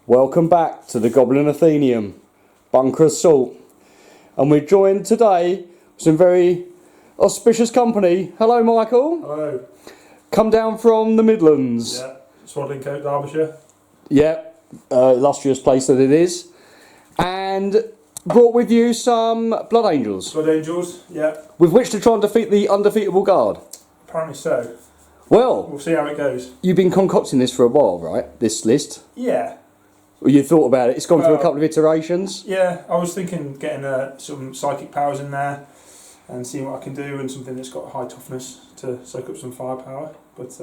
Welcome back to the Goblin Athenaeum, Bunker Assault. And we're joined today with some very auspicious company. Hello, Michael. Hello. Come down from the Midlands. Yeah, Swaddling Coat, Derbyshire. Yeah, illustrious place that it is. And brought with you some Blood Angels. Blood Angels, yeah. With which to try and defeat the undefeatable Guard. Apparently so. Well, We'll see how it goes. you've been concocting this for a while, right? This list. Yeah. Well, you thought about it. It's gone through a couple of iterations. Yeah, I was thinking getting some psychic powers in there and seeing what I can do, and something that's got high toughness to soak up some firepower. But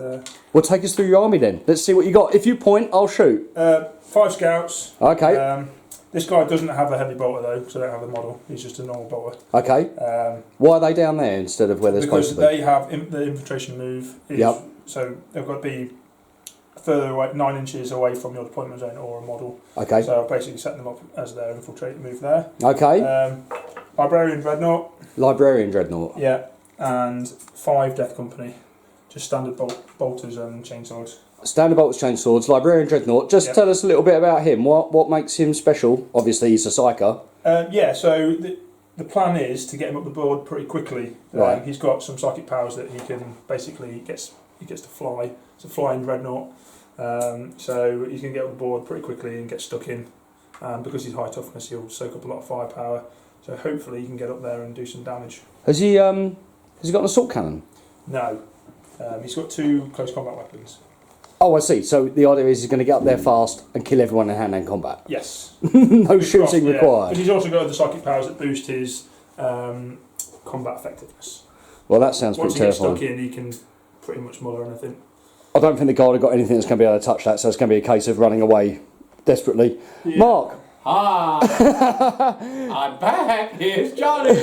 Well, take us through your army then. Let's see what you got. If you point, I'll shoot. 5 scouts. Okay. This guy doesn't have a heavy bolter though, so I don't have the model. He's just a normal bolter. Okay. Why are they down there instead of where they're supposed to be? Because they have the infiltration move. Yep. So they've got to be further away, 9 inches away from your deployment zone or a model. Okay. So I've basically set them up as their infiltrate move there. Okay. Librarian Dreadnought. Librarian Dreadnought. Yeah. And 5 Death Company. Just standard bolters and chainswords. Standard bolts, chainswords, Librarian Dreadnought. Just tell us a little bit about him. What makes him special? Obviously, he's a psyker. Yeah, so the plan is to get him up the board pretty quickly. Right. He's got some psychic powers that he can basically he gets to fly. It's a flying dreadnought. So he's going to get up the board pretty quickly and get stuck in. Because he's high toughness, he'll soak up a lot of firepower. So hopefully he can get up there and do some damage. Has he got an assault cannon? No. He's got 2 close combat weapons. Oh, I see. So the idea is he's going to get up there fast and kill everyone in hand-to-hand combat. Yes. No shooting required. But he's also got the psychic powers that boost his combat effectiveness. Well, that sounds pretty terrifying. Once he gets stuck in, he can pretty much muller anything. I don't think the Guard have got anything that's going to be able to touch that, so it's going to be a case of running away desperately. Yeah. Mark. Hi. I'm back. Here's Johnny.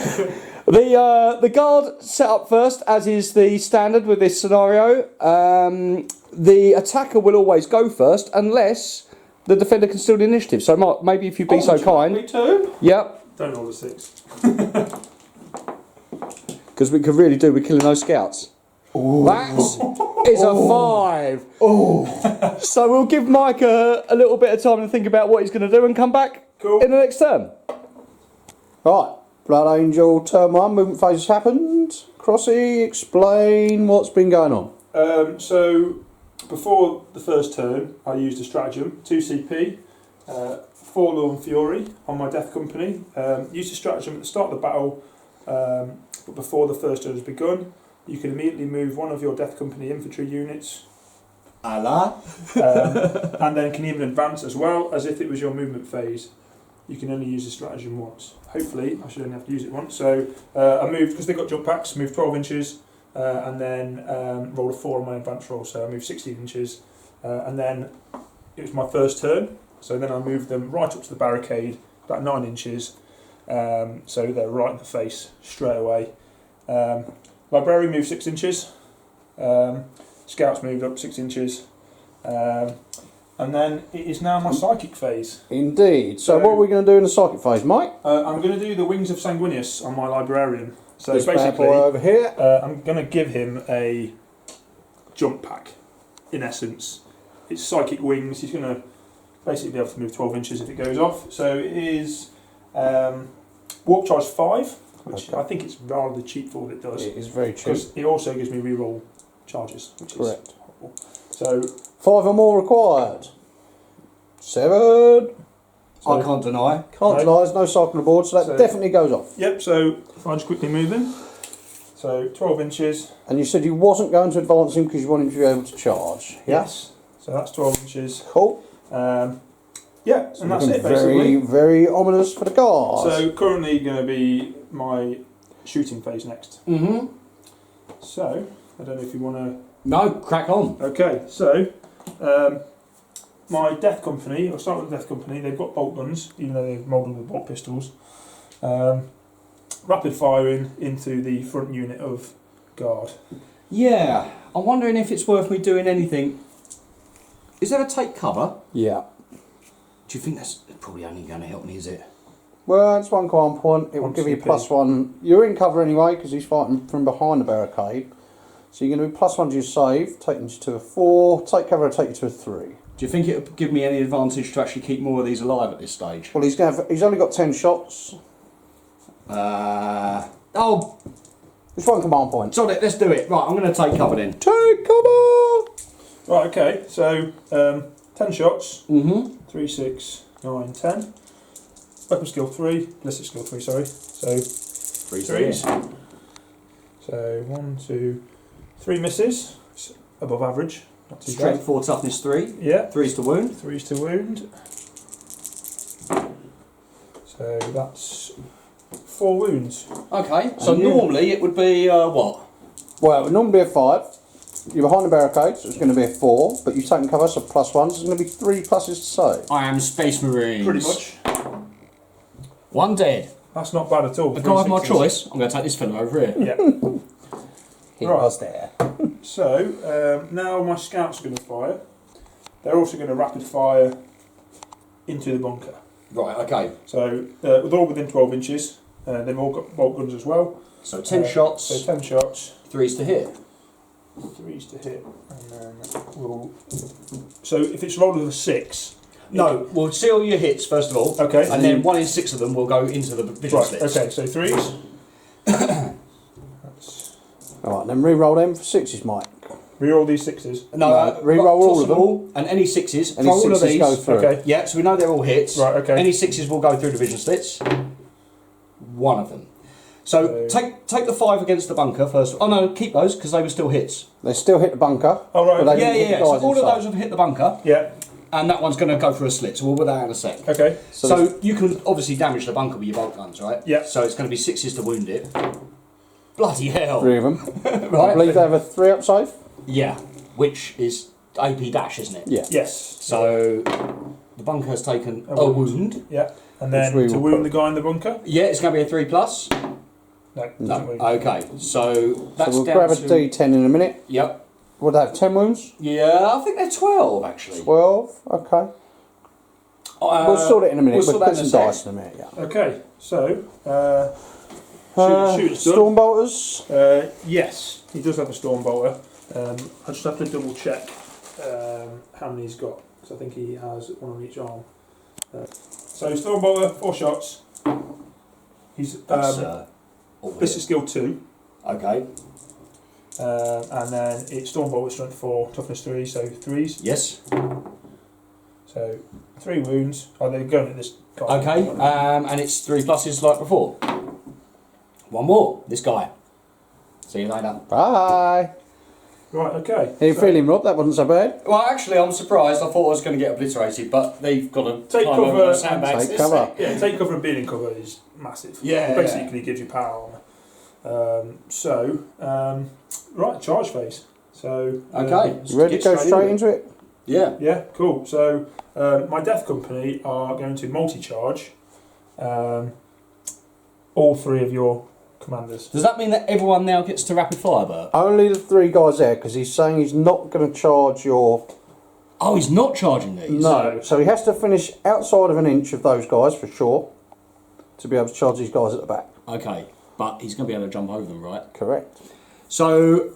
The Guard set up first, as is the standard with this scenario. The attacker will always go first, unless the defender can steal the initiative. So, Mark, maybe if you'd be so kind. Me too? Yep. Don't roll a 6. Because we could really do with killing those scouts. Ooh. That is a 5. Oh. So we'll give Mike a little bit of time to think about what he's going to do and come back in the next turn. Right. Blood Angel, turn 1, movement phase has happened. Crossy, explain what's been going on. So, before the first turn, I used a stratagem, 2 CP, Forlorn Fury on my Death Company. Used a stratagem at the start of the battle, but before the first turn has begun. You can immediately move one of your Death Company infantry units. Allah. And then can even advance as well, as if it was your movement phase. You can only use the stratagem once. Hopefully, I should only have to use it once. So I moved, because they've got jump packs, moved 12 inches, and then rolled a 4 on my advance roll, so I moved 16 inches. And then it was my first turn, so then I moved them right up to the barricade, about 9 inches, so they're right in the face straight away. Librarian moved 6 inches, Scouts moved up 6 inches, and then it is now my psychic phase. Indeed. So what are we going to do in the psychic phase, Mike? I'm going to do the Wings of Sanguinius on my Librarian. So this basically, bad boy over here. I'm going to give him a jump pack, in essence. It's psychic wings. He's going to basically be able to move 12 inches if it goes off. So it is warp charge 5, which I think it's rather cheap for what it does. It is very cheap. Because it also gives me reroll charges, which correct. Is horrible. So 5 or more required. 7. So I can't deny. Can't deny, there's no cycle on the board, so that definitely goes off. Yep, so if I just quickly move him. So 12 inches. And you said you wasn't going to advance him because you wanted him to be able to charge. Yeah? Yes. So that's 12 inches. Cool. Yeah, so and that's it basically. Very, very ominous for the Guard. So currently going to be my shooting phase next. Mm-hmm. So, I don't know if you want to... No, crack on. Okay, so my Death Company, I'll start with the Death Company, they've got bolt guns, even though they've moulded with bolt pistols. Rapid firing into the front unit of Guard. Yeah, I'm wondering if it's worth me doing anything. Is there a take cover? Yeah. Do you think that's probably only going to help me, is it? Well, it's 1 command point. It will One give you CP. +1. You're in cover anyway because he's fighting from behind the barricade. So you're going to be +1 to your save, taking you to a 4. Take cover, take you to a 3. Do you think it would give me any advantage to actually keep more of these alive at this stage? Well, he's only got 10 shots. Oh, It's 1 command point. sod it, let's do it. Right, I'm going to take cover then. Take cover! Right, okay, so 10 shots. Mm-hmm. 3, 6, 9, 10. Weapon skill 3, ballistic skill 3, sorry. So, threes. So, 1, 2, 3 misses. It's above average. Not too Strength bad. 4, toughness 3. Yeah. 3's to wound. 3's to wound. So, that's 4 wounds. Okay, so And you- normally it would be what? Well, it would normally be a 5. You're behind the barricade, so it's going to be a 4. But you've taken cover, so +1. So there's going to be 3 pluses to save. I am Space Marines. Pretty much. 1 dead. That's not bad at all. A 3 guy of my sixes. choice. I'm going to take this fellow over here. Yeah. He Right. was there. So, now my scouts are going to fire. They're also going to rapid fire into the bunker. Right, okay. So, they're all within 12 inches. They've all got bolt guns as well. So 10 shots, So 10 shots, 3's to hit. 3's to hit, and then we'll. So if it's rolled with a 6. No, we'll see all your hits first of all. Okay. And then 1 in 6 of them will go into the vision Right. slits. Okay. So 3's. That's, Alright, then re-roll them for 6s, Mike. reroll these 6s. No, re-roll all toss of them. all, and any 6s. Any throw all of 6s these. go through. Okay. Yeah, so we know they're all hits. Right. Okay. Any 6s will go through the vision slits. 1 of them. So So- take the 5 against the bunker first. Oh no, keep those because they were still hits. They still hit the bunker. Oh, right. But they Yeah, didn't hit yeah. the So guys all of inside. those have hit the bunker, Yeah. and that one's going to go through a slit. So we'll put that out in a sec. Okay. So you can obviously damage the bunker with your bolt guns, right? Yeah. So it's going to be 6s to wound it. Bloody hell! 3 of them. I Right? believe they have a 3 up save. Yeah, which is AP dash, isn't it? Yeah. Yes. So the bunker has taken A a wound. wound. Yeah. And then Which we to will wound put- the guy in the bunker. Yeah, it's going to be a 3+. No. No. Doesn't wound. Okay, so that's So we'll down grab a to... D10 in a minute. Yep. Would they have 10 wounds? Yeah, I think they're 12 actually. 12. Okay. We'll sort it in a minute. we'll We'll, sort that put in a some sec. dice in a minute, yeah. Okay. So. Shoot's done. Storm bolters. Yes, he does have a storm bolter. I just have to double check how many he's got, because I think he has 1 on each arm. So storm bolter, 4 shots. He's That's, all this is skill 2, okay. and then it's storm bolter strength 4, toughness 3, so 3s. Yes. So 3 wounds. Oh, they're going at this guy. Okay. And it's 3+s like before. 1 more. This guy. See you later. Bye. Right. Okay. How you So feeling, Rob? That wasn't so bad. Well, actually, I'm surprised. I thought I was going to get obliterated, but they've got to Take climb cover over the and sandbags. take cover. Yeah, take cover and being in cover is massive. Yeah, It basically gives you power on it. Right, charge phase. So Okay. let's You ready get to go straight into into it? Yeah. Yeah, cool. So my death company are going to multi-charge all 3 of your commanders. Does that mean that everyone now gets to rapid fire, Bert? Only the 3 guys there, because he's saying he's not going to charge your... Oh, he's not charging these? No. So he has to finish outside of an inch of those guys, for sure, to be able to charge these guys at the back. Okay. But he's going to be able to jump over them, right? Correct. So,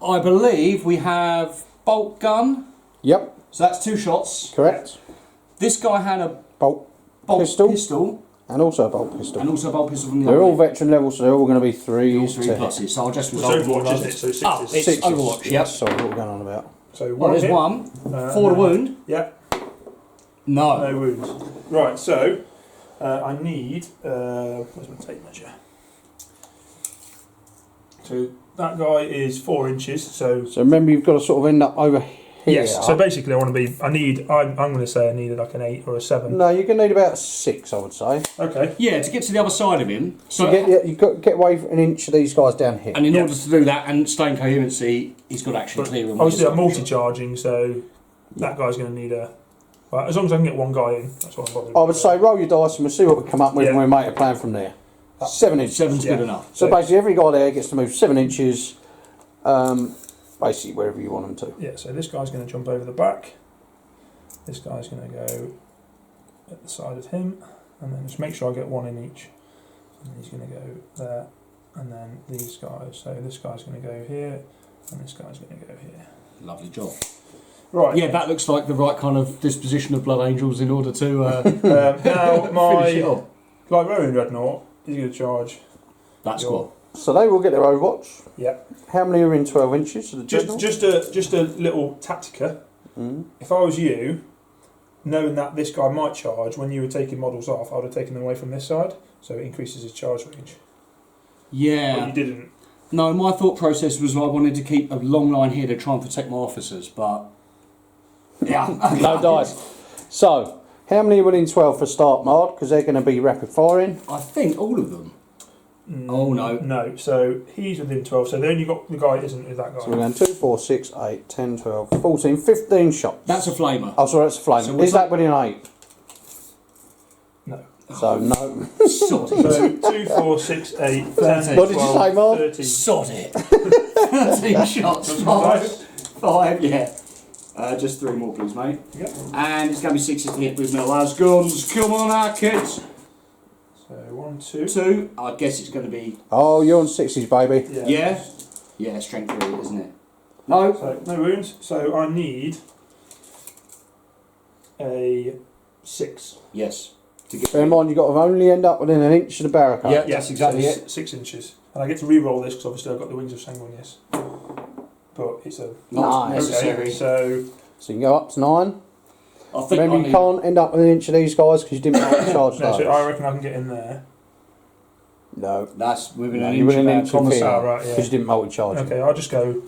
I believe we have bolt gun. Yep. So that's 2 shots. Correct. This guy had a Bolt bolt Pistol. pistol and also a bolt pistol. and also a bolt pistol from the They're all army. veteran levels, so they're all going to be 3s All to 3 hit. pluses. So I'll just It's resolve all Overwatch, of isn't it? those. So Oh, 6s. it's Sixes. Overwatch, Yeah, yep. sorry, what are we going on about? So Well, one there's hit. 1. 4 to wound. Yeah, No. no wounds. Right, so I need. Where's my tape measure? So that guy is 4 inches. So So remember, you've got to sort of end up over here. yes. So basically, I want to be. I'm going to say I needed like an 8 or a 7. No, you're going to need about 6, I would say. Okay. Yeah, to get to the other side of him. So, You've got to get away an inch of these guys down here. and in Yeah. order to do that and stay in coherency, he's got to actually But clear him. obviously, I'm multi-charging, so that guy's going to need a. Well, as long as I can get 1 guy in, that's what I'm bothered. I would say roll your dice and we'll see what we come up with Yeah. and we'll make a plan from there. 7 inches. 7's Yeah. good enough. So basically every guy there gets to move 7 inches, basically wherever you want them to. Yeah. So this guy's going to jump over the back. This guy's going to go at the side of him, and then just make sure I get 1 in each. And he's going to go there, and then these guys. So this guy's going to go here, and this guy's going to go here. Lovely job. Right. Yeah, that looks like the right kind of disposition of Blood Angels in order to Now finish it my off. Librarian Dreadnought is going to charge. That's your- cool. So they will get their Overwatch. Yeah. How many are in 12 inches of the dreadnought? Just a little tactica. If I was you, knowing that this guy might charge, when you were taking models off, I would have taken them away from this side, so it increases his charge range. But Yeah. you didn't. No, my thought process was I wanted to keep a long line here to try and protect my officers, but yeah. No dice. So, how many are within 12 for start, Mard? Because they're going to be rapid firing. I think all of them. Oh, no. No, so he's within 12, so then you got the guy isn't with that guy. So we're going 2, 4, 6, 8, 10, 12, 14, 15 shots. That's a flamer. Oh, sorry, that's a flame. So Is that within 8? No. So, no. Sod it. So 2, 4, 6, 8, 10, 12, What did you say, Mark? 13. Sod it. 13 shots. Five, yeah. Just 3 more, please, mate. Yep. And it's going to be 6 to hit with no as guns. Come on, our kids. So 1, 2. 2. I guess it's going to be. Oh, you're on 60s, baby. Yeah? Yeah, strength 3, isn't it? No. So no wounds. So I need a 6. Yes. To get Bear in mind, you've got to only end up within an inch of the barricade. Yeah. That's exactly so it. 6 inches. And I get to re-roll this because obviously I've got the wings of Sanguinius. But it's a... not Nice. necessary. Okay, so... So you can go up to 9. I think Remember, I you need- can't end up within an inch of these guys because you didn't charge No, those. so I reckon I can get in there. No. That's within No, an you inch within of an our inch of commissar. here Ah, right, yeah. because you didn't multi-charge. Okay, I'll just go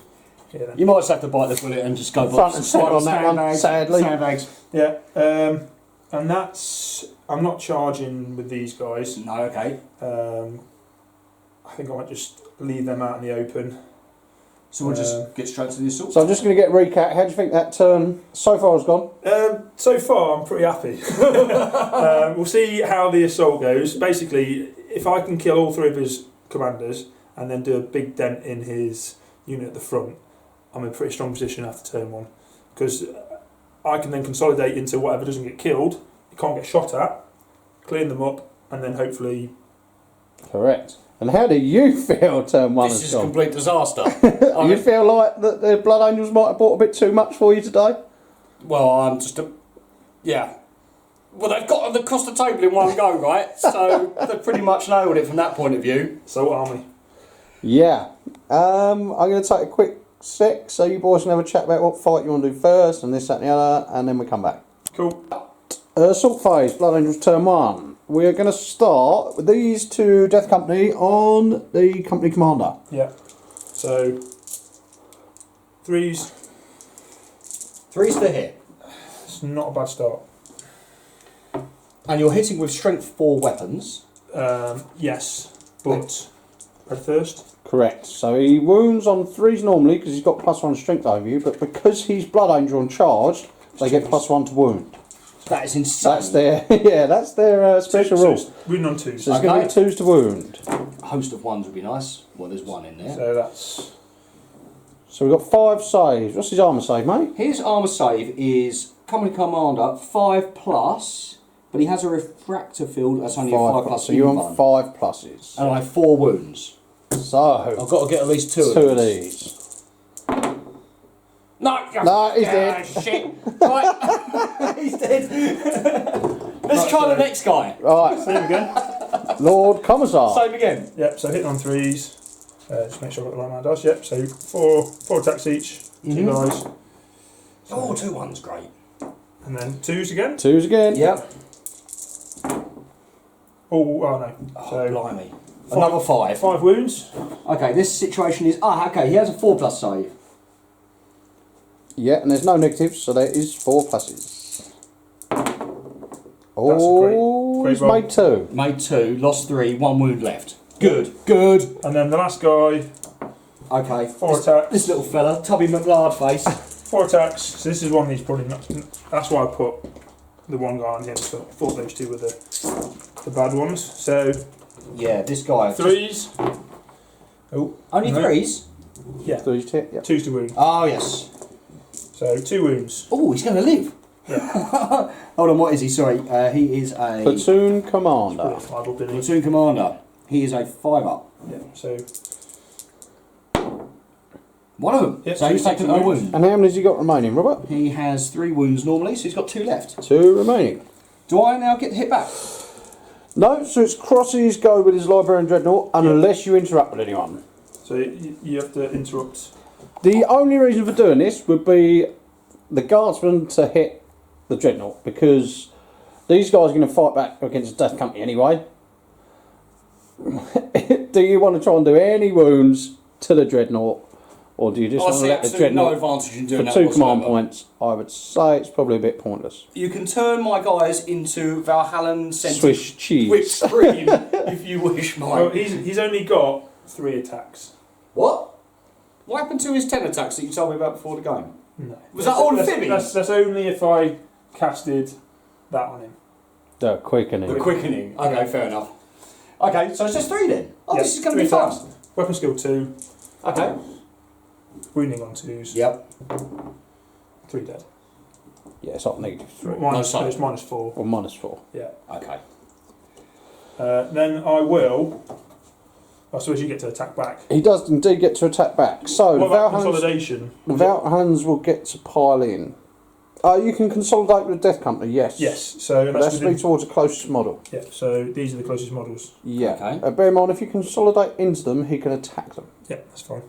here then. You might just have to bite the bullet and just go Front and side on that one, sandbags, sadly. Sandbags. Yeah, and that's... I'm not charging with these guys. No, okay. I think I might just leave them out in the open. So we'll just get straight to the assault. So I'm just going to get a recap. How do you think that turn so far has gone? So far, I'm pretty happy. We'll see how the assault goes. Basically, if I can kill all 3 of his commanders and then do a big dent in his unit at the front, I'm in a pretty strong position after turn 1. Because I can then consolidate into whatever doesn't get killed, it can't get shot at, clean them up, and then hopefully... Correct. And how do you feel turn 1 This has is a gone? complete disaster. You feel like that the Blood Angels might have bought a bit too much for you today? Well, I'm just a... Yeah. Well, they've got them across the table in one go, right? So they've pretty much nailed it from that point of view. So what army? Yeah. I'm going to take a quick sec so you boys can have a chat about what fight you want to do first and this, that and the other, and then we come back. Cool. Assault phase, Blood Angels turn 1. We're going to start with these 2 Death Company on the Company Commander. Yeah. So... 3's... 3's the hit. It's not a bad start. And you're hitting with strength 4 weapons. Yes, but... Red first? Correct. So he wounds on 3s normally because he's got +1 strength over you, but because he's Blood Angel and charged, they get +1 to wound. That is insane. That's their that's their special So rule. it's wound on 2s. So it's going to be 2s to wound. A host of 1s would be nice. Well, there's 1 in there. So that's... So we've got 5 saves. What's his armour save, mate? His armour save is Company Commander 5+, but he has a refractor field that's only a 5+. So you're on invuln. 5 pluses. And I have 4 wounds. So I've got to get at least 2 2 of these. No, he's dead. Shit. Right. He's dead. Let's try the next guy. Right, Same again. Lord Commissar. Same again. Yep, so hitting on 3s. Just make sure I've got the right amount of dice. Yep, so 4 attacks each. 2 guys. Oh, 2 1's great. And then 2s again. 2s again. Yep. Oh no. Oh, So blimey. Another 5. 5 wounds. Okay, this situation is... okay, he has a 4+ save. Yeah, and there's no negatives, so there is 4 pluses. That's a great he's roll. made 2. Made 2, lost 3, 1 wound left. Good, good. And then the last guy, Okay. 4 attacks. This little fella, Tubby McLard face. 4 attacks. So this is one of these probably not. That's why I put the one guy on him. So I thought those 2 were the bad ones. So Yeah, this guy. 3s. Oh, Only no. 3s? Yeah. 3's hit, yeah. 2s to wound. Oh, yes. So 2 wounds. Oh, he's going to live. Yeah. Hold on, what is he? Sorry, he is a Platoon Commander. Put it 5 up, didn't he? platoon commander. He is a 5+. Yeah. So One of them. Yep, so he's taken a wounds. wound. And how many has he got remaining, Robert? He has 3 wounds normally, so he's got 2 left. 2 remaining. Do I now get hit back? No, so it's Crossy's go with his Librarian Dreadnought, unless you interrupt with anyone. So you have to interrupt. The only reason for doing this would be the Guardsman to hit the Dreadnought, because these guys are going to fight back against the Death Company anyway. Do you want to try and do any wounds to the Dreadnought, or do you just I want to see let the absolutely no Dreadnought advantage in doing for that 2 command whatsoever. points? I would say it's probably a bit pointless. You can turn my guys into Valhallan scented Swiss cheese. whipped cream if you wish, mate. Well, he's only got 3 attacks. What? What happened to his 10 attacks that you told me about before the game? No. Was that all fibbing? That's only if I casted that on him. The quickening. The quickening. Okay, fair enough. Okay, so it's just 3 then. Oh, Yeah, this is going to 3 be fun. attacks. Weapon skill 2, Okay. wounding on 2s, Yep. 3 dead. Yeah, it's not -3. Minus, sorry. no, it's -4. Or -4. Yeah. Okay. Then I will. I suppose you get to attack back. He does indeed get to attack back. So What the about Valhallans, consolidation? the Valhallans will get to pile in. You can consolidate with the Death Company, yes. Yes. So But that's that's to be within, towards the closest model. yeah. So these are the closest models. Yeah. Okay. Bear in mind, if you consolidate into them, he can attack them. Yeah, that's fine.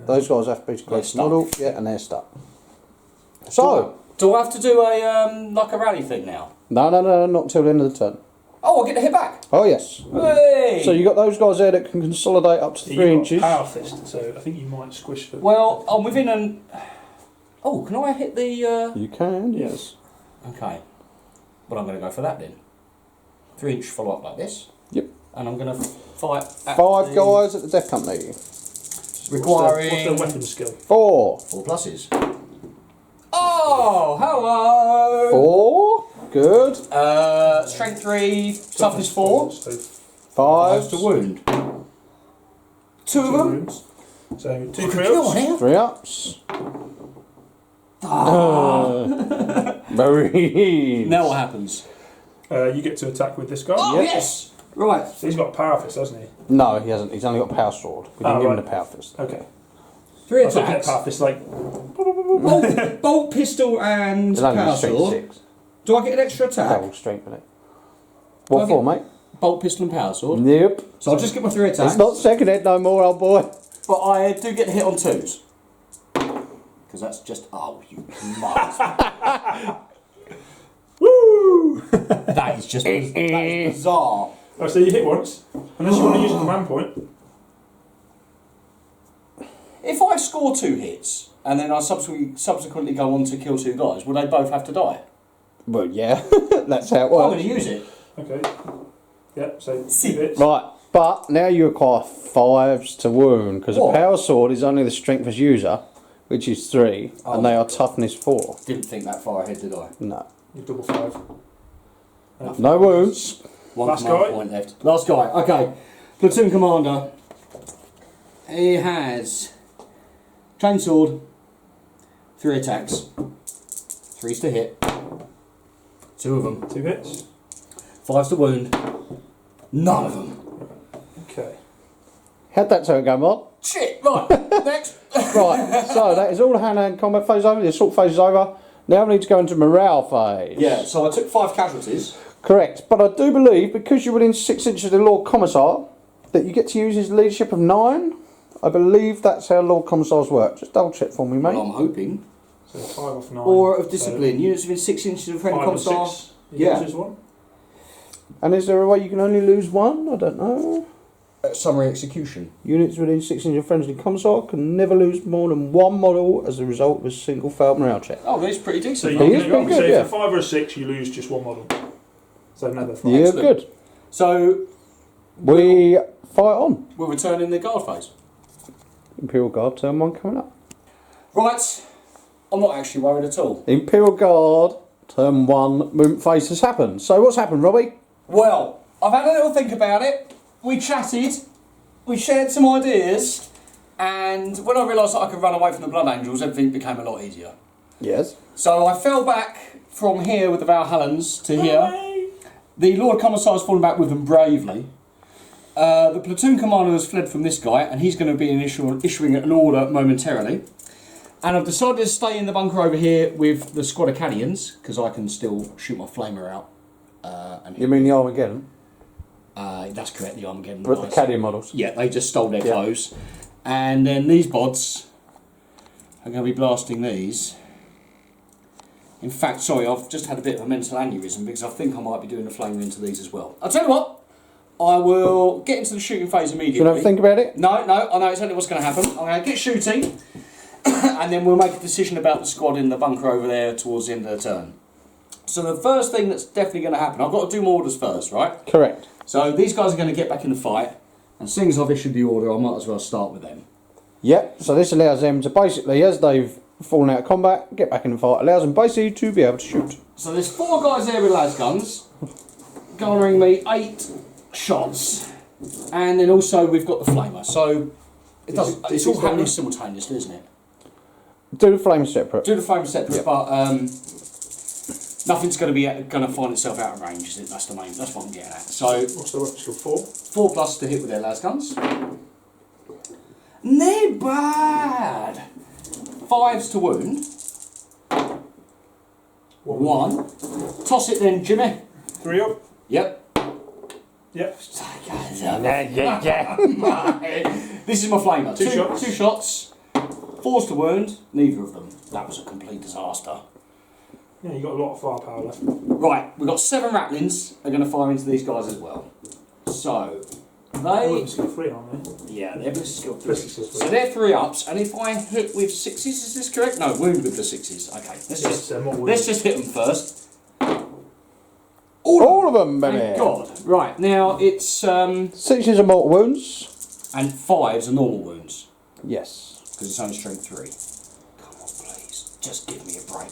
Those guys have to be to closest stuck. model. Yeah, and they're stuck. So, Do I have to do a like a rally thing now? no, not until the end of the turn. Oh, I get to hit back. Oh, yes. Hey! So you got those guys there that can consolidate up to 3 You've got inches. Power fist. So I think you might squish them. Well, I'm within an. Oh, can I hit the? You can, yes. Okay. Well, I'm going to go for that then. 3-inch follow up like this. Yep. And I'm going to fight. At 5 the- guys at the Death Company. Requiring What's their weapon skill? 4. 4 pluses. Oh, hello. 4. Good. Strength 3, toughness 4. So 5. To wound. 2 of them. wounds. So 2 Come crits. on, here. 3 ups. Ah. Marines. Now what happens? You get to attack with this guy. Oh Yep. yes. Right. So he's got a power fist, hasn't he? No, he hasn't. He's only got power sword. We didn't Oh, give him right. the power fist. Okay. 3 I thought attacks. power fist like. Bolt, pistol, and It's only power strength sword. 6. Do I get an extra attack? Double strength in it. What Okay. for, mate? Bolt, pistol, and power sword. Nope. So I'll just get my 3 attacks. It's not second head no more, old boy. But I do get hit on 2s. Because that's just. Oh, you must. Woo! That is just. That is bizarre. Oh, so you hit once, unless you want to use a command point. If I score 2 hits and then I subsequently go on to kill 2 guys, will they both have to die? Well, yeah. That's how it I'm going works. to use it. Okay. Yep. So 2 See. hits. Right. But now you acquire 5s to wound, because a What? power sword is only the strength as user, which is 3, Oh. and they are toughness 4. Didn't think that far ahead, did I? No. You double 5. No wounds. One Last command guy? point left. Last guy. Okay. Platoon commander. He has chainsword, 3 attacks, 3s to hit, 2 of them, 2 hits. 5s to wound, none of them. Okay. How'd that turn go, Mark? Shit. Right. Next. Right, so that is all the hand-to-hand combat phase over. The assault phase is over. Now we need to go into morale phase. Yeah. So I took 5 casualties. Correct, but I do believe, because you're within 6 inches of the Lord Commissar, that you get to use his leadership of 9. I believe that's how Lord Commissars work. Just double check for me, mate. Well, I'm hoping. So 5 off 9. Or of discipline. Units within 6 inches of a So friendly 5 and commissar. 6. Yeah. Loses 1. And is there a way you can only lose 1? I don't know. Summary execution. Units within 6 inches of friendly Commissar can never lose more than 1 model as a result of a single failed morale check. Oh, that's pretty So decent. you He can is pretty good, so yeah. for 5 or a 6, you lose just 1 model. So another 5. Yeah, Excellent. good. So We fight on. we'll return in the guard phase. Imperial Guard turn 1 coming up. Right. I'm not actually worried at all. Imperial Guard turn 1 movement phase has happened. So what's happened, Robbie? Well, I've had a little think about it. We chatted, we shared some ideas, and when I realised that I could run away from the Blood Angels, everything became a lot easier. Yes. So I fell back from here with the Valhallans to here. The Lord Commissar's fallen back with them bravely. The platoon commander has fled from this guy, and he's going to be issuing an order momentarily. And I've decided to stay in the bunker over here with the squad of Cadians, because I can still shoot my flamer out. You mean the Armageddon? That's correct, the Armageddon. But the Cadian models? Yeah, they just stole their clothes. And then these bods are going to be blasting these. In fact, sorry, I've just had a bit of a mental aneurysm because I think I might be doing the flamer into these as well. I'll tell you what, I will get into the shooting phase immediately. Do you want to think about it? No, I know exactly what's going to happen. I'm going to get shooting, and then we'll make a decision about the squad in the bunker over there towards the end of the turn. So the first thing that's definitely going to happen, I've got to do my orders first, right? Correct. So these guys are going to get back in the fight, and seeing as I've issued the order, I might as well start with them. Yep, so this allows them to basically, as they've fallen out of combat, get back in the fight, allows them basically to be able to shoot. So there's 4 guys there with las guns, garnering me 8 shots, and then also we've got the flamer. So it's all happening simultaneously, isn't it? Do the flames separate. Do the flame separate, but nothing's going to find itself out of range, is it? That's what I'm getting at. So What's the weapon skill? 4? 4 plus to hit with their las guns. No bad. 5s to wound. 1. Toss it then, Jimmy. 3 up. Yep. Yep. This is my flamer. 2 shots. 2 shots. 4s to wound. Neither of them. That was a complete disaster. Yeah, you got a lot of firepower left. Right, we've got 7 ratlings are going to fire into these guys as well. So Weapon skill 3, aren't they? yeah, they're ballistic skill 3. Ballistic skill 3. So they're 3 ups, and if I hit with 6s, is this correct? No, wound with the 6s. Okay, let's just hit them first. All of them, baby. Thank God. Right, now it's 6s are mortal wounds. and 5s are normal wounds Yes. because it's only strength 3. Come on, please, just give me a break.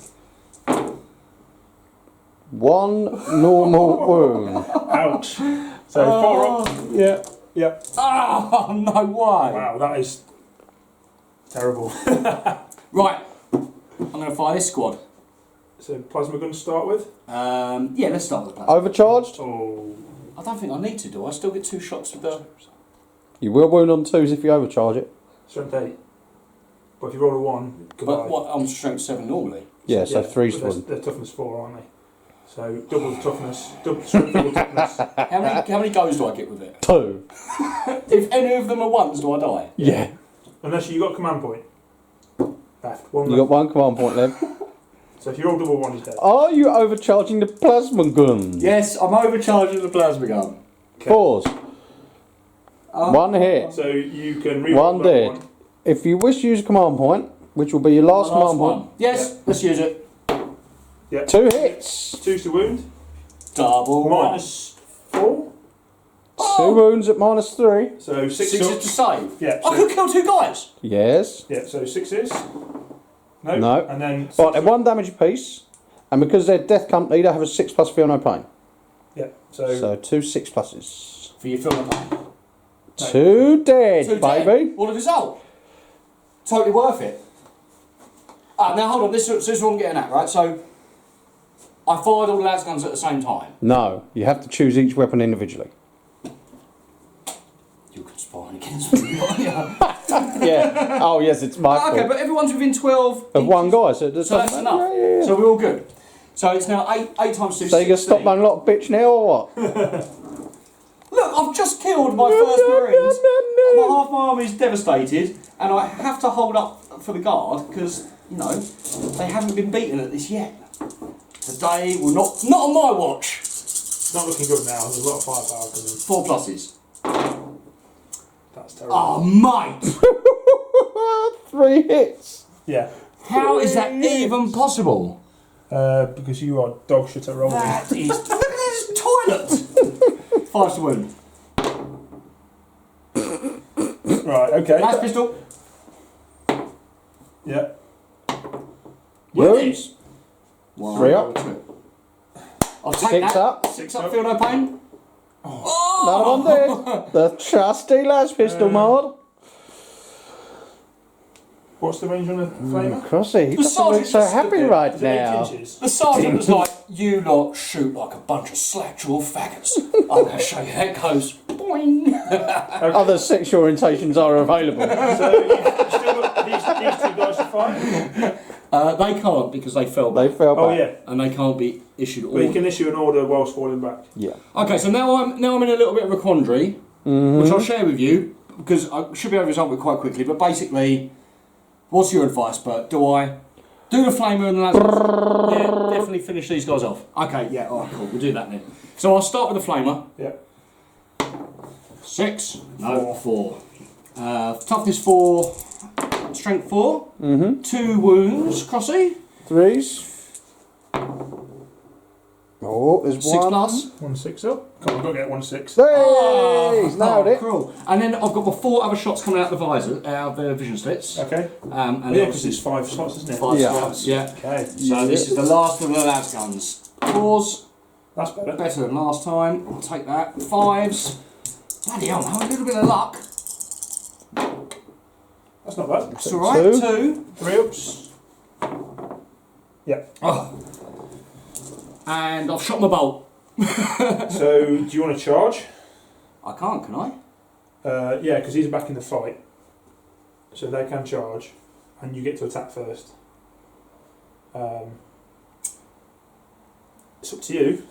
1 normal wound. Ouch. So 4 up. Yeah. Yep. Oh no way! Wow, that is terrible. Right, I'm going to fire this squad. So plasma gun to start with. Yeah, let's start with the plasma. Overcharged. Oh. I don't think I need to, do I? Still get 2 shots with the. You will wound on 2s if you overcharge it. Strength 8. But if you roll a 1, goodbye. But what? I'm strength 7 normally. Yeah, so Yeah, 3s but wound. they're toughness 4, aren't they? So double the toughness, double strength, double toughness. How many goes do I get with it? 2. If any of them are 1s, do I die? Yeah. Unless you got a command point. Left. 1 You left. got 1 command point left. So if you roll double 1, he's dead. Are you overcharging the plasma gun? Yes, I'm overcharging the plasma gun. 4s. 1 hit. So you can reroll 1 that dead. 1. If you wish to use a command point, which will be your last Last command one. point, Yes, let's use it. Yeah. 2 hits. 2's to wound. Double Minus 4. 2 wounds at -3. So 6 6 up. is to save. Yeah. I could kill 2 guys. Yes. Yeah, so 6 is. No. No. And then. Right, they're 1 damage apiece, and because they're death company, they have a 6+ feel no pain. Yeah, so. So 2 6+. For your film pain. 2 dead, 2 baby. dead. What a result. Totally worth it. Now hold on, this is what I'm getting at, right? So, I fired all the las guns at the same time. No, you have to choose each weapon individually. You conspiring against me, aren't you? Yeah. Oh yes, it's my fault. Okay, but everyone's within 12 Of 1 inches. guy, so it So that's doesn't enough. matter. Yeah. So we're all good. So it's now 8 times 2, So you gonna 16. stop running like a bitch now or what? Look, I've just killed my first Marines. My half my army's devastated, and I have to hold up for the guard because, you know, they haven't been beaten at this yet. Today will not on my watch. It's not looking good now. There's a lot of firepower coming. 4 pluses. That's terrible. Oh, mate! 3 hits. Yeah. How is that even possible? Because you are dog shit at rolling. That is. Look at this toilet! 5 to wound. Right, okay. Last pistol. Yeah. Wounds. 1, 3 up. 2. I'll take 6 that. up. 6 up, feel no pain. Another 1 dead. The trusty las pistol mod. What's the range on the flamer? Crossy, he The doesn't look sergeant so just happy stood there. right Is it 8 now. inches? The sergeant was like, you lot shoot like a bunch of slack-jawed faggots. I'm going to show you how it goes. Boing. Other sexual orientations are available. So you've still got these two guys to fight? They can't because they fell They back. fell back. Oh yeah. And they can't be issued But you orders. can issue an order whilst falling back. Yeah. Okay, so now I'm in a little bit of a quandary, which I'll share with you because I should be able to resolve it quite quickly. But basically, what's your advice, Bert? Do I do the flamer and the lasers? Yeah, definitely finish these guys off. Okay, yeah, all right, cool. We'll do that then. So I'll start with the flamer. Yeah. 6. No, 4. Toughness 4. Strength 4. 2 wounds. Crossy. 3s. Oh, there's 6 one. plus. 1 6 up. Come on, I've got to get 1 6. Hey, he's nailed it. Cool. And then I've got my 4 other shots coming out the visor, out of the vision slits. Okay. And Yeah, because it's 5 slots, isn't it? 5 Yeah. slots. Yeah. Okay. So this is the last of the las guns. 4s, That's better. better than last time. I'll take that. 5s. Bloody hell, now a little bit of luck. That's not bad. That's alright. 2. 3 ups. Yeah. Oh. And I've shot my bolt. So, do you want to charge? I can't, can I? Yeah, because he's back in the fight. So they can charge, and you get to attack first. It's up to you.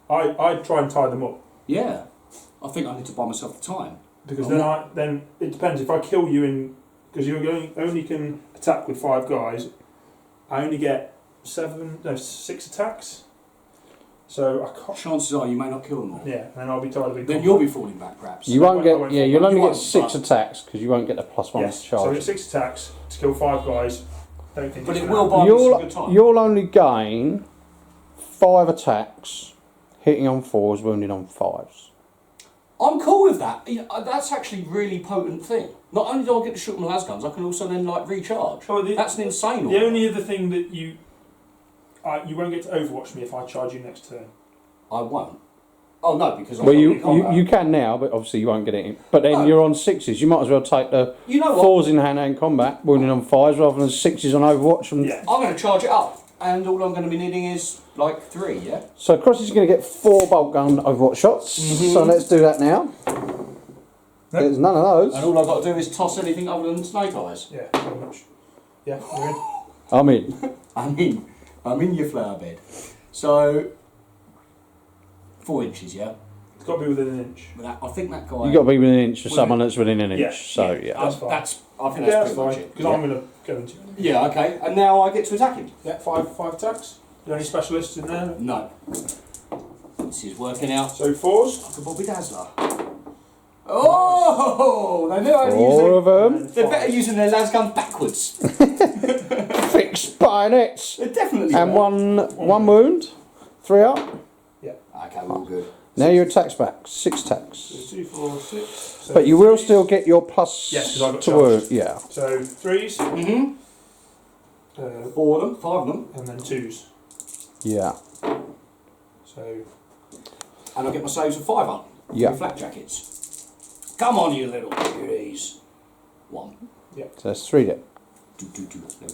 I'd try and tie them up. Yeah. I think I need to buy myself the time. Because Oh. then it depends. If I kill you in, because you only can attack with 5 guys, I only get 6 attacks. So I can't. Chances are you may not kill them all. Yeah, and I'll be tired of being. Then you'll be falling back, perhaps. You won't I get. won't Yeah, fall you'll back. only You get won't, 6 but- attacks because you won't get the +1 Yes. So I charge. get 6 attacks to kill 5 guys. Don't think. But it's it gonna will happen. buy me some good time. You'll only gain 5 attacks, hitting on 4s, wounding on 5s. I'm cool with that. You know, that's actually a really potent thing. Not only do I get to shoot my las guns, I can also then like recharge. Oh, That's an insane The one. only other thing that you won't get to overwatch me if I charge you next turn. I won't. Oh no, because I'm Well, not you, in combat. you can now, but obviously you won't get it in. But then No. you're on 6s. You might as well take the You know what? 4s in hand-to-hand combat, wounding on 5s, rather than 6s on Overwatch. And Yeah. I'm going to charge it up, and all I'm going to be needing is like 3. Yeah. So Crossy's going to get 4 bolt gun Overwatch shots. So let's do that now. There's none of And those. all I've got to do is toss anything other than snake eyes. Yeah, pretty much. Yeah, you're in. I'm in. I'm in your flower bed. So 4 inches, yeah. It's got to be within an inch. But I think that guy. You've got to be within an inch of Within- someone that's within an inch. Yeah. So, yeah. That's fine. I think Yeah, that's that's pretty much fine. it. Because I'm going to go into it. Yeah. Okay. And now I get to attack him. Yeah, 5 attacks. Are there any specialists in there? No. This is working out. So 4s. Like a Bobby Dazzler. Oh! They know how to use 4 it. of them. And They're better 5. using their las gun backwards. Fixed bayonets. They're definitely. And better. one wound. 3 up. Okay, we're all good. Now your attacks back. 6 attacks. So 2, 4, 6. So But you will threes. still get your plus Yes, 'cause I got to charged. wound. Yeah. So 3s. Mm-hmm. 4 of them, 5 of them, And then 2s. Yeah. So and I get my saves of 5 up. Yeah. With flak jackets. Come on, you little beauties. 1. So that's 3 there. There we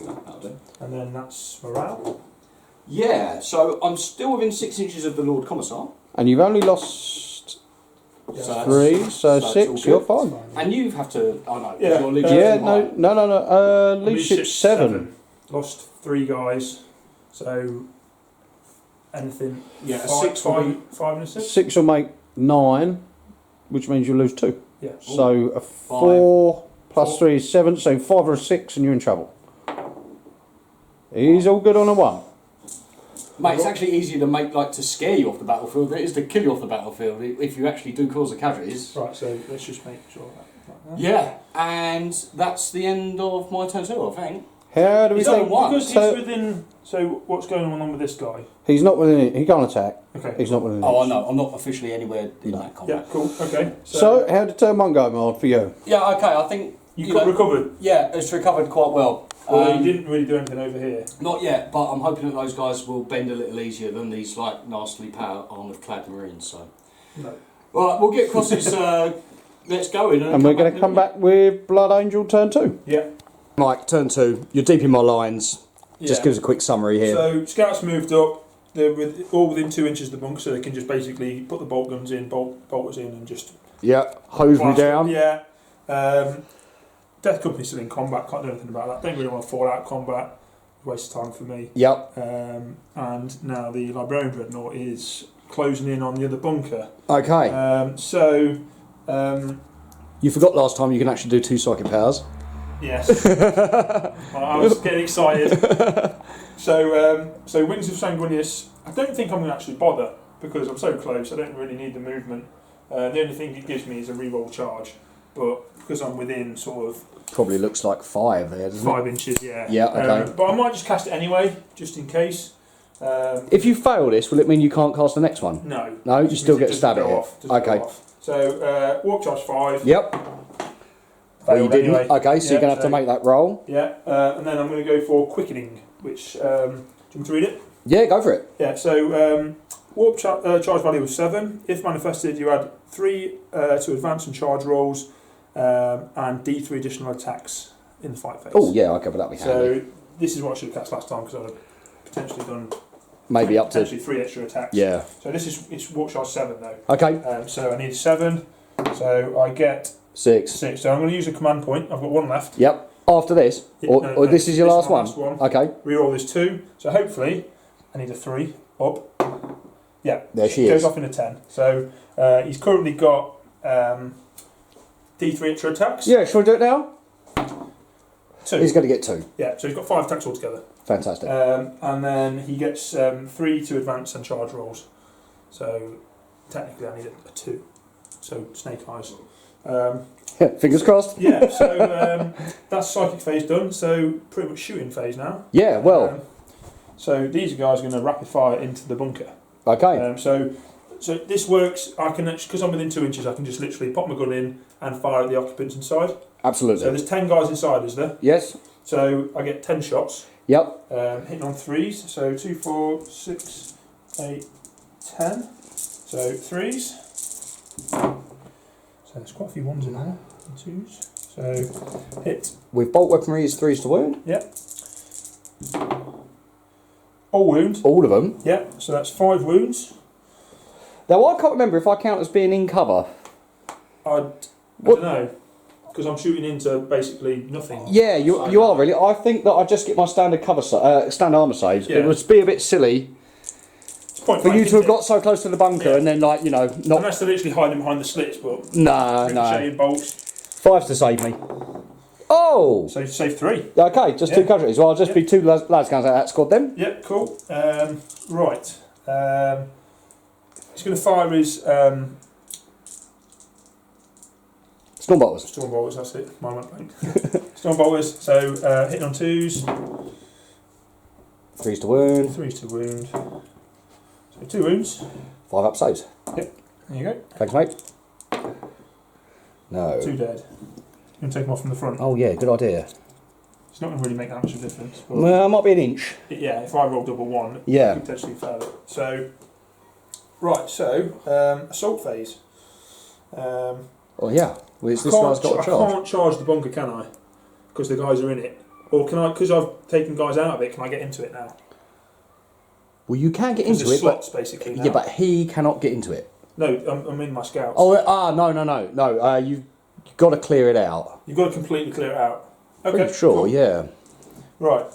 go. That'll do. and then that's morale. Yeah, so I'm still within 6 inches of the Lord Commissar. And you've only lost Yeah. So 3, so that's 6. all You're good. fine. Fine. And you have to. Oh no, Yeah, your leadership Yeah, is high. no. Leadership 7. Lost 3 guys. So anything. Yeah, a 5, 6 will be. 5 and a 6. 6 will make 9, which means you lose 2. Yeah. So a 4 plus 3 is 7, so 5 or a 6 and you're in trouble. He's all good on a 1. Mate, it's actually easier to make like to scare you off the battlefield than it is to kill you off the battlefield if you actually do cause the casualties. Right. So let's just make sure that. Yeah, and that's the end of my turn 2, I think. How do we He's on think? one. Because So- he's within. So what's going on with this guy? He's not within it. He can't attack. Okay. He's not within it. Oh, I know. I'm not officially anywhere in No. that Yeah. combat. Cool. Okay. So how did turn 1 go, Mark, for you? Yeah. Okay. I think you you got know- recovered. yeah, it's recovered quite well. Well, you didn't really do anything over here. Not yet, but I'm hoping that those guys will bend a little easier than these like nastily power armoured clad marines. So, No. right, we'll get across this. Let's go in, And we're going to come back with Blood Angel turn 2. Yeah. Mike, turn 2. You're deep in my lines. Just Yeah. give us a quick summary here. So scouts moved up. They're all within 2 inches of the bunker, so they can just basically put the bolt guns in, bolters in, and just Yeah, hose me blast down. Yeah. Death Company's still in combat, can't do anything about that. Don't really want to fall out of combat. Waste of time for me. Yep. And now the Librarian Dreadnought is closing in on the other bunker. Okay. You forgot last time you can actually do 2 psychic powers. Yes. I was getting excited. So Wings of Sanguinius, I don't think I'm going to actually bother because I'm so close, I don't really need the movement. The only thing it gives me is a reroll charge, but because I'm within sort of... Probably looks like 5 there, doesn't 5 inches, yeah. Yeah, okay. But I might just cast it anyway, just in case. If you fail this, will it mean you can't cast the next one? No. No, you still get a stab at it. Okay. So, warp charge 5. Yep. Well, you didn't. Anyway. Okay, so you're going to have to make that roll. Yeah, and then I'm going to go for Quickening, which, do you want me to read it? Yeah, go for it. Yeah, so warp charge value was 7. If manifested, you add 3 to advance and charge rolls, and D3 additional attacks in the fight phase. Oh, yeah, okay, but that'll be handy. So this is what I should have cast last time because I'd have potentially done Maybe up to... potentially 3 extra attacks. Yeah. So this is it's warp charge 7 though. Okay. So I need 7. So I get 6. 6. So I'm going to use a command point. I've got 1 left. Yep. After this? Or this is your last one? Okay. Reroll is 2. So hopefully I need a 3 up. Yeah. There she goes is. off in a 10. So he's currently got D3 extra attacks. Yeah, shall we do it now? 2. He's going to get 2. Yeah, so he's got 5 attacks altogether. Fantastic. And then he gets 3 to advance and charge rolls. So technically I need a 2. So snake eyes. Fingers crossed. Yeah, so that's psychic phase done. So pretty much shooting phase now. Yeah, well. So these guys are going to rapid fire into the bunker. Okay. So this works. I can because I'm within 2 inches. I can just literally pop my gun in and fire at the occupants inside. Absolutely. So there's 10 guys inside, is there? Yes. So I get 10 shots. Yep. Hitting on 3s. So 2, 4, 6, 8, 10. So 3s. So there's quite a few 1s in there. And 2s. So hit. With bolt weaponry is 3s to wound. Yep. All wound. All of them. Yep. So that's 5 wounds. Now I can't remember if I count as being in cover. I don't know. Because I'm shooting into basically nothing. Yeah, you are really. I think that I just get my standard cover, standard armour saves. Yeah. It would be a bit silly It's point for blank, you to have isn't it? got so close to the bunker Yeah. and then, like, you know, not. Unless they're literally hiding behind the slits, but No. ricocheting bolts. 5's to save me. Oh. So save 3. Okay, just 2 Yeah. casualties. Well, I'll just be 2 lads guns out of that squad then. Yep, cool. Right. He's going to fire his Stormbolters. Stormbolters, that's it. Mine went blank. Stormbolters, so hitting on 2s, 3s to wound. 3s to wound. So 2 wounds. 5 up saves. There you go. Thanks, mate. No. 2 dead. You can take them off from the front. Oh yeah, good idea. It's not going to really make that much of a difference. But Well, it might be an inch. yeah, if I roll double 1, Yeah. you could potentially fail it. So, right, so assault phase. Oh yeah. Well, this guy's got a I charge. can't charge the bunker, can I? Because the guys are in it. Or can I? Because I've taken guys out of it. Can I get into it now? Well, you can get into There's it, slots but basically. Now. yeah, but he cannot get into it. No, I'm in my scouts. Oh, no. You've got to clear it out. You've got to completely clear it out. Okay, Pretty sure, cool. yeah. Right.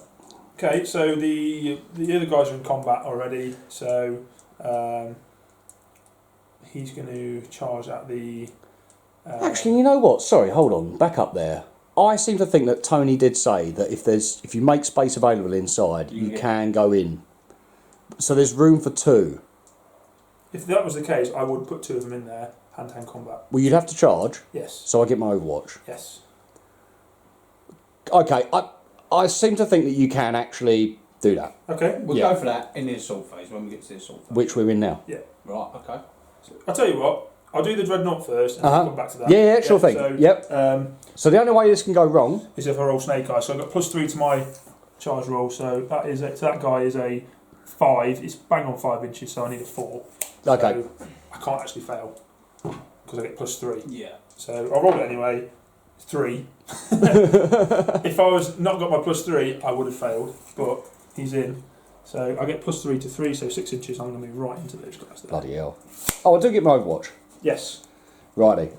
Okay, so the other guys are in combat already. So he's going to charge at the. Actually, you know what? Sorry, hold on. Back up there. I seem to think that Tony did say that if you make space available inside, you can go in. So there's room for 2. If that was the case, I would put 2 of them in there, hand-to-hand combat. Well, you'd have to charge, Yes. so I get my Overwatch. Yes. Okay, I seem to think that you can actually do that, Okay. We'll Yeah. go for that in the assault phase when we get to the assault phase. which we're in now. Right, okay. I'll tell you what. I'll do the dreadnought first, and Uh-huh. I'll come back to that. Yeah, sure thing. So, Yep. So the only way this can go wrong, is if I roll snake eyes. So I've got +3 to my charge roll. So that guy is a 5. It's bang on 5 inches, so I need a 4. okay. So I can't actually fail because I get +3. Yeah. So I'll roll it anyway. 3. If I was not got my +3, I would have failed. But he's in. So I get +3 to 3, so 6 inches. I'm going to move right into those guys there. Bloody hell. Oh, I do get my Overwatch. Yes. Righty.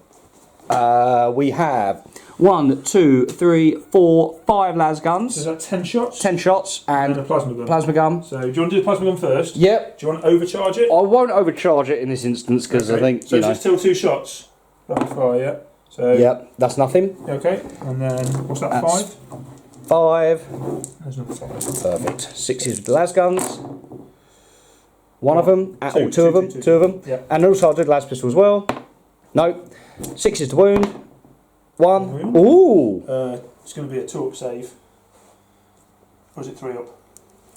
We have 1, 2, 3, 4, 5 las So guns, is that 10 shots? 10 shots, And and a plasma gun. plasma gun. So do you want to do the plasma gun first? Yep. Do you want to overcharge it? I won't overcharge it in this instance because I Okay. think, So you is know. it still 2 shots? Rapid fire, yeah. So Yep, that's nothing. okay. And then what's that? That's 5? 5. There's another 5. Perfect. 6s with the las guns. One of them, Two, two of two, them, two. two of them. Yeah. And also I did las pistol as well. No. 6s to wound. 1. Wound. Ooh. It's going to be a 2-up save. Or is it 3 up?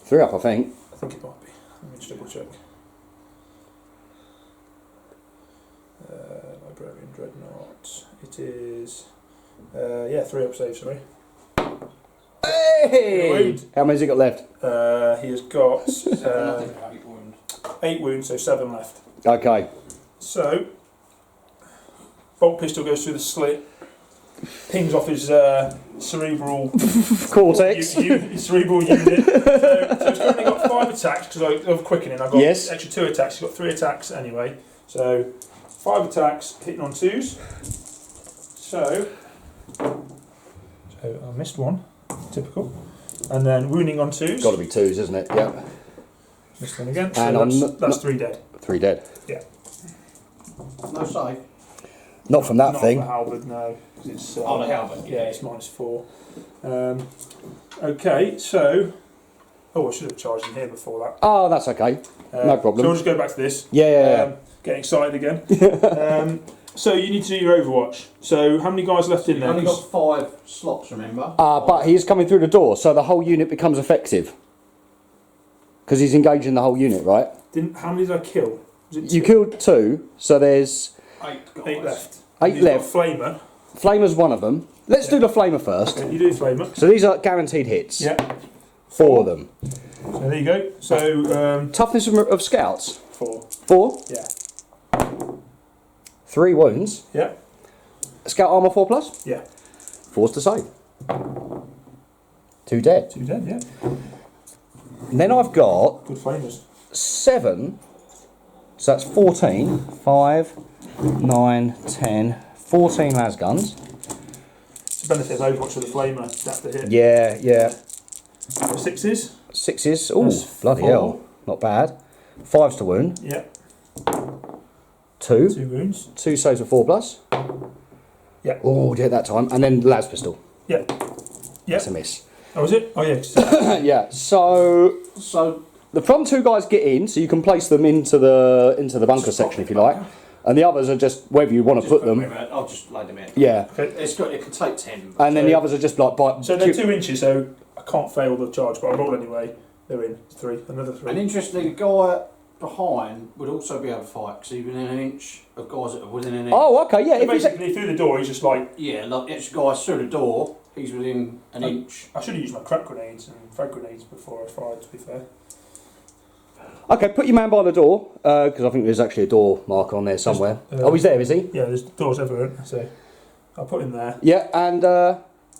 3 up, I think. I think it might be. Let me just double check. Librarian Dreadnought. It is. Yeah, 3-up save, sorry. Hey! Wound. How many's he got left? He has got Nothing about it wound. 8 wounds, so 7 left. Okay. So, bolt pistol goes through the slit, pings off his cerebral Cortex. his cerebral unit. So he's currently got 5 attacks because of quickening. I've got Yes. extra 2 attacks. He's got 3 attacks anyway. So 5 attacks hitting on 2s. So I missed one, typical. And then wounding on 2s. Got to be 2s, isn't it? Yep. Missed one again. And So I'm that's 3 dead. 3 dead. No save. Not from that Not thing. for halberd, no. 'Cause it's, Oh, the halberd. Yeah, it's -4. Okay, so. Oh, I should have charged in here before that. Oh, that's okay. No problem. So we'll just go back to this. Yeah. Getting excited again. So you need to do your Overwatch. So how many guys left in You've there? only got 5 slots, remember? But he's coming through the door, so the whole unit becomes effective. Because he's engaging the whole unit, right? How many did I kill? Was it You 2? killed 2, so there's 8 guys. 8 left. 8 He's got left. Flamer. Flamer's one of them. Let's do the Flamer first. Okay, you do Flamer. So these are guaranteed hits. Yeah. 4 of them. So there you go. So Toughness of scouts. 4. 4. Yeah. 3 wounds. Yeah. Scout armor 4+. Yeah. 4's to save. 2 dead. 2 dead. Yeah. And then I've got Good Flamers. 7. So that's 14. 5, 9, 10, 14 las guns. It's the benefit of Overwatch with the Flamer. That's the hit. Yeah. 6s. 6s. Oh, That's bloody 4. hell. Not bad. 5's to wound. Yeah. 2. 2 wounds. 2 saves with 4+. Yeah. Oh, did that time. And then las pistol. Yeah. Yeah. That's a miss. Oh, is it? Oh, yeah. Yeah. So the front 2 guys get in, so you can place them into the bunker section if you like, and the others are just wherever you want to Just put them. I'll just lay them in. Yeah. It could take 10. And then So- the others are just like by. So they're 2 inches, so I can't fail the charge, but I roll anyway. They're in. 3. Another 3. And interestingly, the guy behind would also be able to fight because he's within an inch of guys that are within an inch. Oh, okay. Yeah. So If he's basically, through the door, he's just like. Yeah, like it's guys through the door, he's within an inch. I should have used my crack grenades and frag grenades before I fired, to be fair. okay, put your man by the door because I think there's actually a door marker on there somewhere. Oh, he's there, is he? Yeah, there's doors everywhere, so I'll put him there. Yeah, and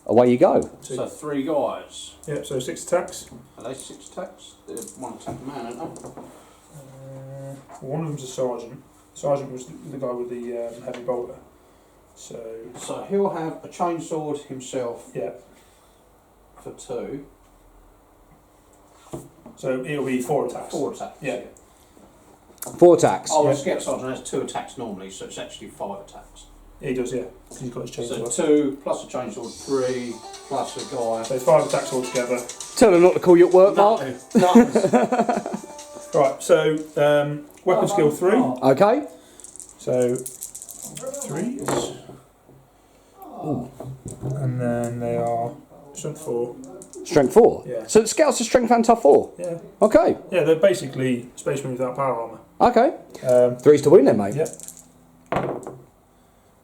away you go. So 3 guys. Yeah, so 6 attacks. Are they 6 attacks? They're 1 attack a man, aren't they? One of them's a sergeant. Sergeant was the guy with the heavy bolter. So, So he'll have a chainsword himself yeah. for 2. So it'll be 4 attacks. 4 attacks. Yeah. 4 attacks. Oh, Yeah. the scout sergeant has 2 attacks normally, so it's actually 5 attacks. Yeah, he does, yeah. 'Cause he's got his So chainsaw. 2 plus a chainsword, 3 plus a guy. So 5 attacks altogether. Tell them not to call you at work, Mark. No. Right, so weapon skill 3. Okay. So 3s. And then they are strength 4. Strength 4. Yeah. So the scouts are strength and tough 4. Yeah. Okay. Yeah, they're basically spacemen without power armour. Okay. 3's to win then, mate. Yeah.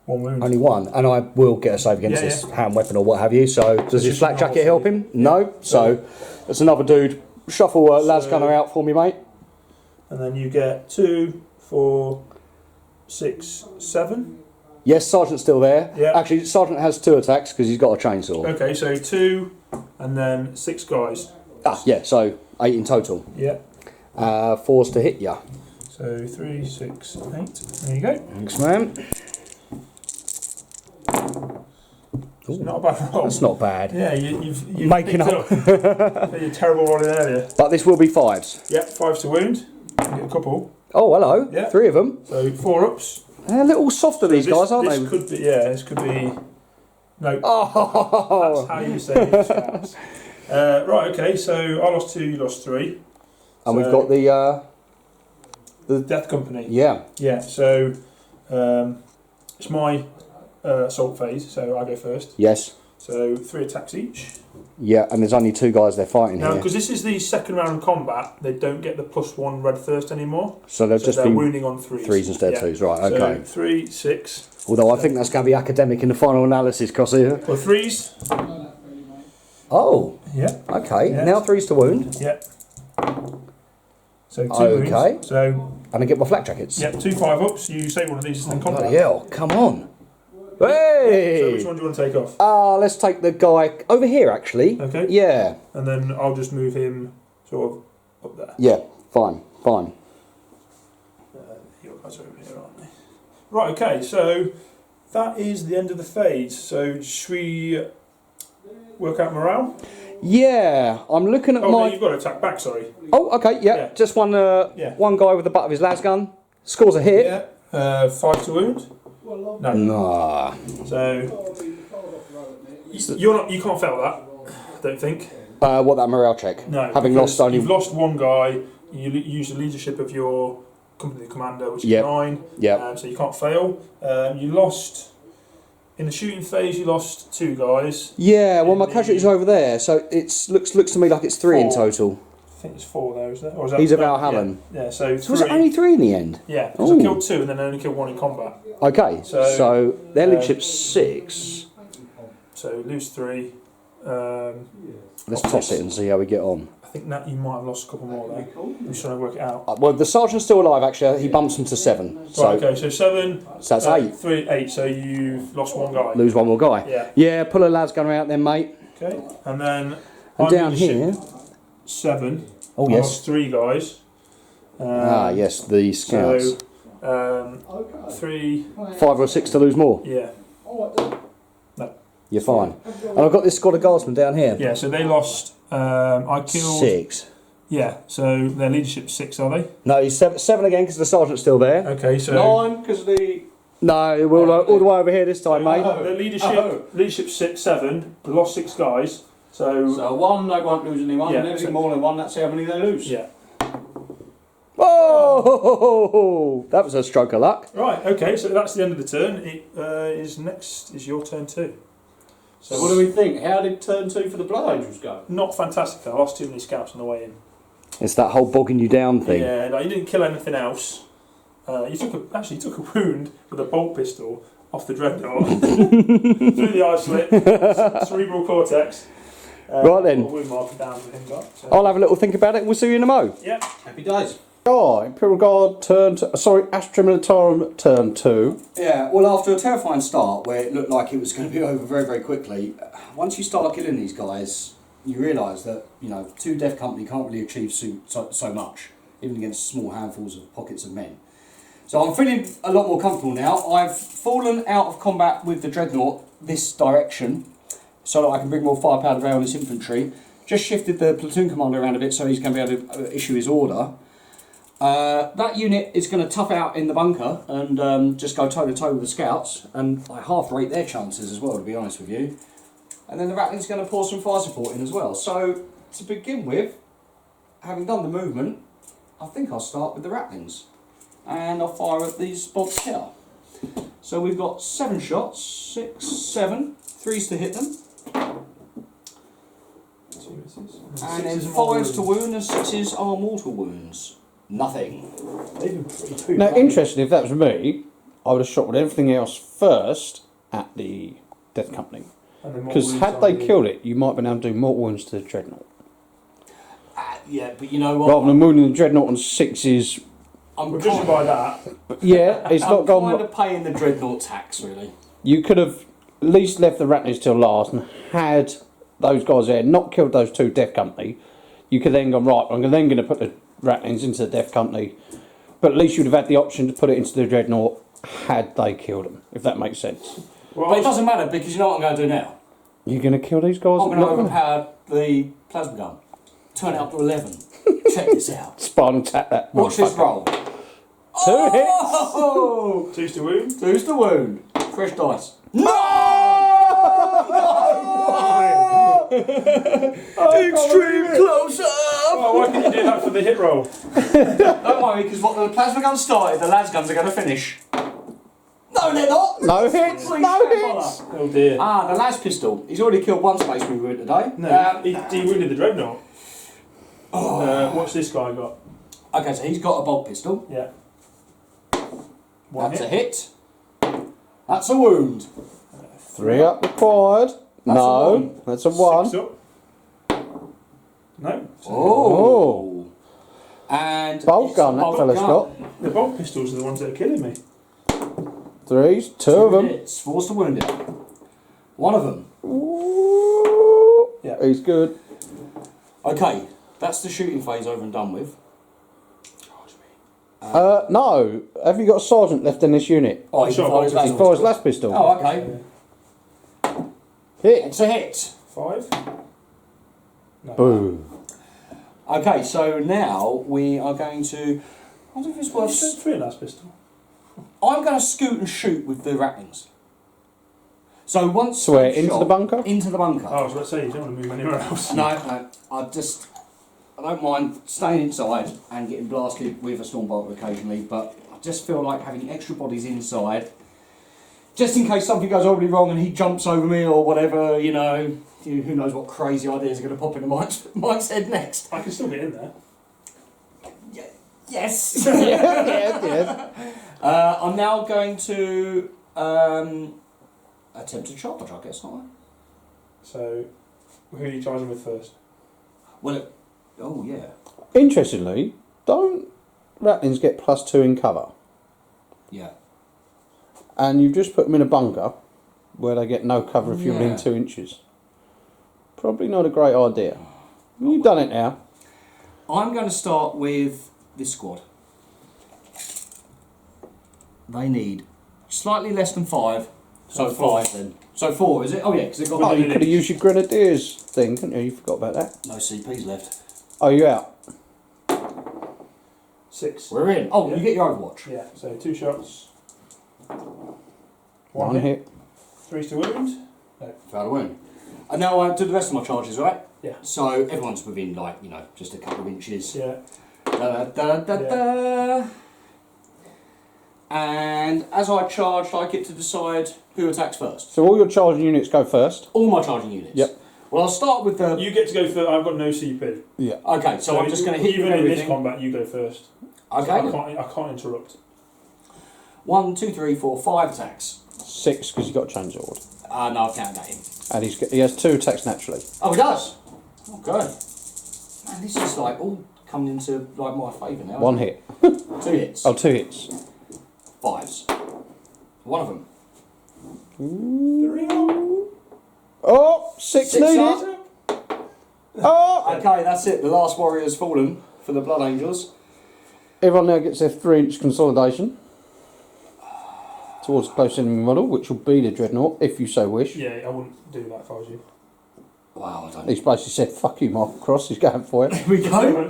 1 wound. Only 1, and I will get a save against Yeah, this hand weapon or what have you. So does his just flak normal jacket help for you. him? No. So that's another dude. Shuffle las So- gunner out for me, mate. And then you get 2, 4, 6, 7. Yes, Sergeant's still there. Yeah. Actually, Sergeant has 2 attacks because he's got a chainsaw. Okay, so 2 and then 6 guys. Yeah, so 8 in total. Yeah. 4's to hit ya. So 3, 6, 8. There you go. Thanks, man. It's not a bad roll. That's not bad. Yeah, you've Making picked up. up your terrible rolling earlier. But this will be 5s. Yep, 5 to wound. You get a couple. Oh, hello. Yeah. 3 of them. So 4 ups. They're a little softer, these guys, aren't this they? Could be, yeah, this could be. No. Oh. That's how you say it. Scouts. Right. Okay. So I lost 2. You lost 3. And we've got the Death Company. yeah. Yeah. So it's my assault phase. So I go first. Yes. So 3 attacks each. Yeah, and there's only 2 guys they're fighting Now, here. because this is the second round of combat, they don't get the +1 red thirst anymore. So they'll So just they're be wounding on 3s. 3s instead of 2s, right, okay. So 3, 6. Although I think that's going to be academic in the final analysis, Crossy. Well, 3s. Oh, Yeah. okay. Yeah. Now 3s to wound. Yeah. So 2 Okay. wounds. So And I get my flak jackets. yeah, 2 5-ups. You save one of these in combat. Bloody hell, come on. So which Hey! one do you want to take off? Let's take the guy over here, actually. Okay. Yeah. And then I'll just move him sort of up there. Yeah, fine. Your guys are over here, aren't they? Right, okay, so that is the end of the phase. So should we work out morale? Yeah, I'm looking at Oh, no, my... you've got to attack back, sorry. Oh, okay, yeah. Yeah. Just one Yeah. one guy with the butt of his las gun. Scores a hit. Yeah. 5 to wound? No. Nah. So you can't fail that, I don't think. What, that morale check? No. Having because lost only... You've lost one guy, you use the leadership of your company commander, which is Yep. 9. Yep. So you can't fail. You lost... In the shooting phase, you lost 2 guys. Yeah, well, my In casualties the- are over there, so it's looks to me like it's 3 in 4. total. I think it's 4 there, isn't it? Or is that, He's a no, Valhallan. Yeah, so So was it 3. only 3 in the end? Yeah, because I Ooh. killed 2 and then I only killed 1 in combat. Okay, so their um, leadership's 6. So lose 3. Let's toss it and see how we get on. I think that you might have lost a couple more there. I'm just trying to work it out. Well, the sergeant's still alive, actually. He bumps him to 7. So, Right, okay, so 7. so that's 8. 3, 8. So you've lost 1 guy. Lose one more guy. Yeah. Yeah, pull a lad's gun out then, mate. Okay, and then And I'm down leadership here... 7. Oh, I yes. lost 3 guys. Yes, the scouts. So 3. 5 or 6 to lose more. Yeah. You're fine. And I've got this squad of guardsmen down here. Yeah. So they lost. I killed. 6. Yeah. So their leadership's 6, are they? No, he's 7 again because the sergeant's still there. Okay. So 9 because the. No, we're all the way over here this time, mate. the leadership's 6, 7. They lost 6 guys. So 1, they won't lose anyone, Yeah, and anything so- more than 1, that's how many they lose. Yeah. Oh, that was a stroke of luck. Right. Okay. So that's the end of the turn. It is your turn too. So what do we think? How did turn 2 for the Blood Angels go? Not fantastic. I lost too many scouts on the way in. It's that whole bogging you down thing. Yeah. No, you didn't kill anything else. You took a wound with a bolt pistol off the dreadnought through the eye slit, cerebral cortex. Right then. Got a wound marker down for him, so. I'll have a little think about it and we'll see you in a mo. Yeah. Happy days. Oh, Imperial Guard Astra Militarum turn 2. Yeah, well, after a terrifying start where it looked like it was going to be over very, very quickly, once you start killing these guys, you realise that 2 Death Company can't really achieve so much, even against small handfuls of pockets of men. So I'm feeling a lot more comfortable now. I've fallen out of combat with the Dreadnought this direction, so that I can bring more firepower to bear on this infantry. Just shifted the platoon commander around a bit so he's going to be able to issue his order. That unit is going to tough out in the bunker and just go toe to toe with the scouts, and I half rate their chances as well, to be honest with you. And then the Ratling's going to pour some fire support in as well. So to begin with, having done the movement, I think I'll start with the Ratlings, and I'll fire at these bots here. So we've got 7 shots, 6, 7, 3s to hit them, and then 5s to wound and 6s are mortal wounds. Nothing. Now, interesting, if that was me, I would have shot with everything else first at the Death Company. Because had they killed it, you might have been able to do more wounds to the Dreadnought. Yeah, but you know what? Rather than wounding the Dreadnought on 6s. Well, judging by that, Yeah, it's not I'm gone. kind of paying the Dreadnought tax, really. You could have at least left the Rattlers till last and had those guys there, not killed those 2 Death Company. You could then go, right, I'm then going to put the Rattlings into the Death Company. But at least you'd have had the option to put it into the Dreadnought had they killed them, if that makes sense. well, But it doesn't matter because you know what I'm going to do now. You're going to kill these guys? I'm going to Not gonna- overpower the plasma gun. Turn it up to 11. Check this out. Spinal tap that. Watch this motherfucker. roll. 2 hits. Oh! Two's to wound. Two's the wound. Fresh dice. Extreme close up! Oh, why can't you do that for the hit roll? Don't worry, because what the plasma gun started, the las guns are going to finish. No, they're not! No hits. Please No stand by hits. that. Oh dear. Ah, the las pistol. He's already killed one space marine today. No, he wounded the dreadnought. What's this guy got? Okay, so he's got a bolt pistol. Yeah. One That's hit. a hit. That's a wound. 3 up required. That's a No. one. That's a 1. 6 up. No. Oh. And Bolt it's gun, a that bolt fella's gun. got. The bolt pistols are the ones that are killing me. 3s. 2 of them. Hits. Force to wound him. One of them. Ooh. Yeah. He's good. Okay, that's the shooting phase over and done with. No. Have you got a sergeant left in this unit? Oh, he's Sure, fired his obviously. He's last for his last pistol. Oh, okay. Hit. It's a hit. 5. No. Boom. Okay, so now we are going to. I wonder if it's Well, worth. 3 last pistol. I'm going to scoot and shoot with the rattlings. So once. So where, I've into shot- the bunker? Into the bunker. Oh, I was about to say, you don't want to move anywhere else. No, no. I don't mind staying inside and getting blasted with a stormbolt occasionally, but I just feel like having extra bodies inside, just in case something goes horribly wrong and he jumps over me or whatever, you know, who knows what crazy ideas are going to pop into Mike's head next. I can still get in there. Yes! Yes. I'm now going to attempt to charge, I guess, aren't I? So, who are you charging with first? Well, oh yeah. Interestingly, don't rattlings get +2 in cover? Yeah. And you've just put them in a bunker where they get no cover if you're Yeah. within 2 inches. Probably not a great idea. You've done it now. I'm going to start with this squad. They need slightly less than 5. So 5 then. So 4, is it? Oh yeah, because they've got Oh, you could have used your grenadiers thing, couldn't you? You forgot about that. no CPs left. Oh, you out? 6. We're in. Oh, Yeah. you get your Overwatch. Yeah, so 2 shots. 1 hit. 3's to wound. Failed a wound. And now I do the rest of my charges, right? Yeah. So everyone's within, like, you know, just a couple of inches. Yeah. Da, da, da, da. And as I charge, I get to decide who attacks first. So all your charging units go first. All my charging units. Yep. Well, I'll start with the. You get to go first. I've got no CP. Yeah. Okay, so I'm just going to hit you even with in this everything. combat, you go first. Okay. So I can't interrupt. 1, 2, 3, 4, 5 attacks. 6 because you've got to change the order. No, I've counted that in. And he has 2 attacks naturally. Oh, he does. Okay. Man, this is like all coming into like my favour now. 1 hit. 2 hits. Oh, 2 hits. 5s. One of them. 3 up. Oh, 6 6 needed. up. Oh! Okay, that's it. The last warrior's fallen for the Blood Angels. Everyone now gets their 3-inch consolidation towards the close enemy model, which will be the Dreadnought, if you so wish. Yeah, I wouldn't do that if I was you. Wow, I don't He's basically said, fuck you, Michael Cross, he's going for it. Here we go.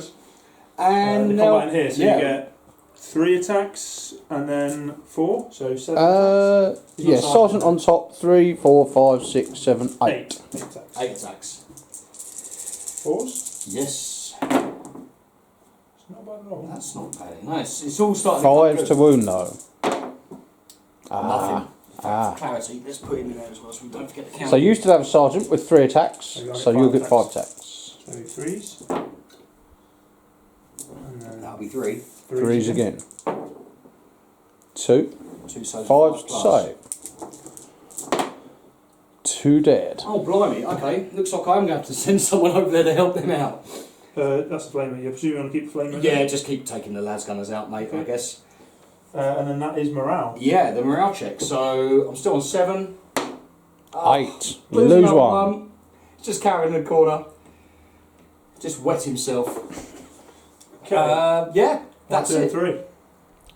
And the now, combat in here, so yeah. you get 3 attacks and then 4, so 7 attacks. Yeah, He's not Sergeant on top, 3, 4, 5, 6, 7, 8. 8 attacks. 8 attacks. 4s. Yes. It's not bad at all. That's not bad. Nice. It's all starting to look 5s good. to wound though. Nothing. Ah. Clarity. Let's put him in there as well so we don't forget the count. So you used to have a Sergeant with 3 attacks, so you'll get 5 attacks. So 3s. And then That'll be 3. 3s again. 2. 2 saves. 5s to plus. save. 2 dead. Oh, blimey. Okay. Looks like I'm going to have to send someone over there to help them out. That's the flamer. You presume you want to keep the flamer? Yeah, just keep taking the las gunners out, mate, I Okay. guess. And then that is morale. Yeah, the morale check. So I'm still on 7. 8. You Losing lose another 1. He's just carrying in the corner. Just wet himself. Okay. Yeah, that's 1, 2, it. 3.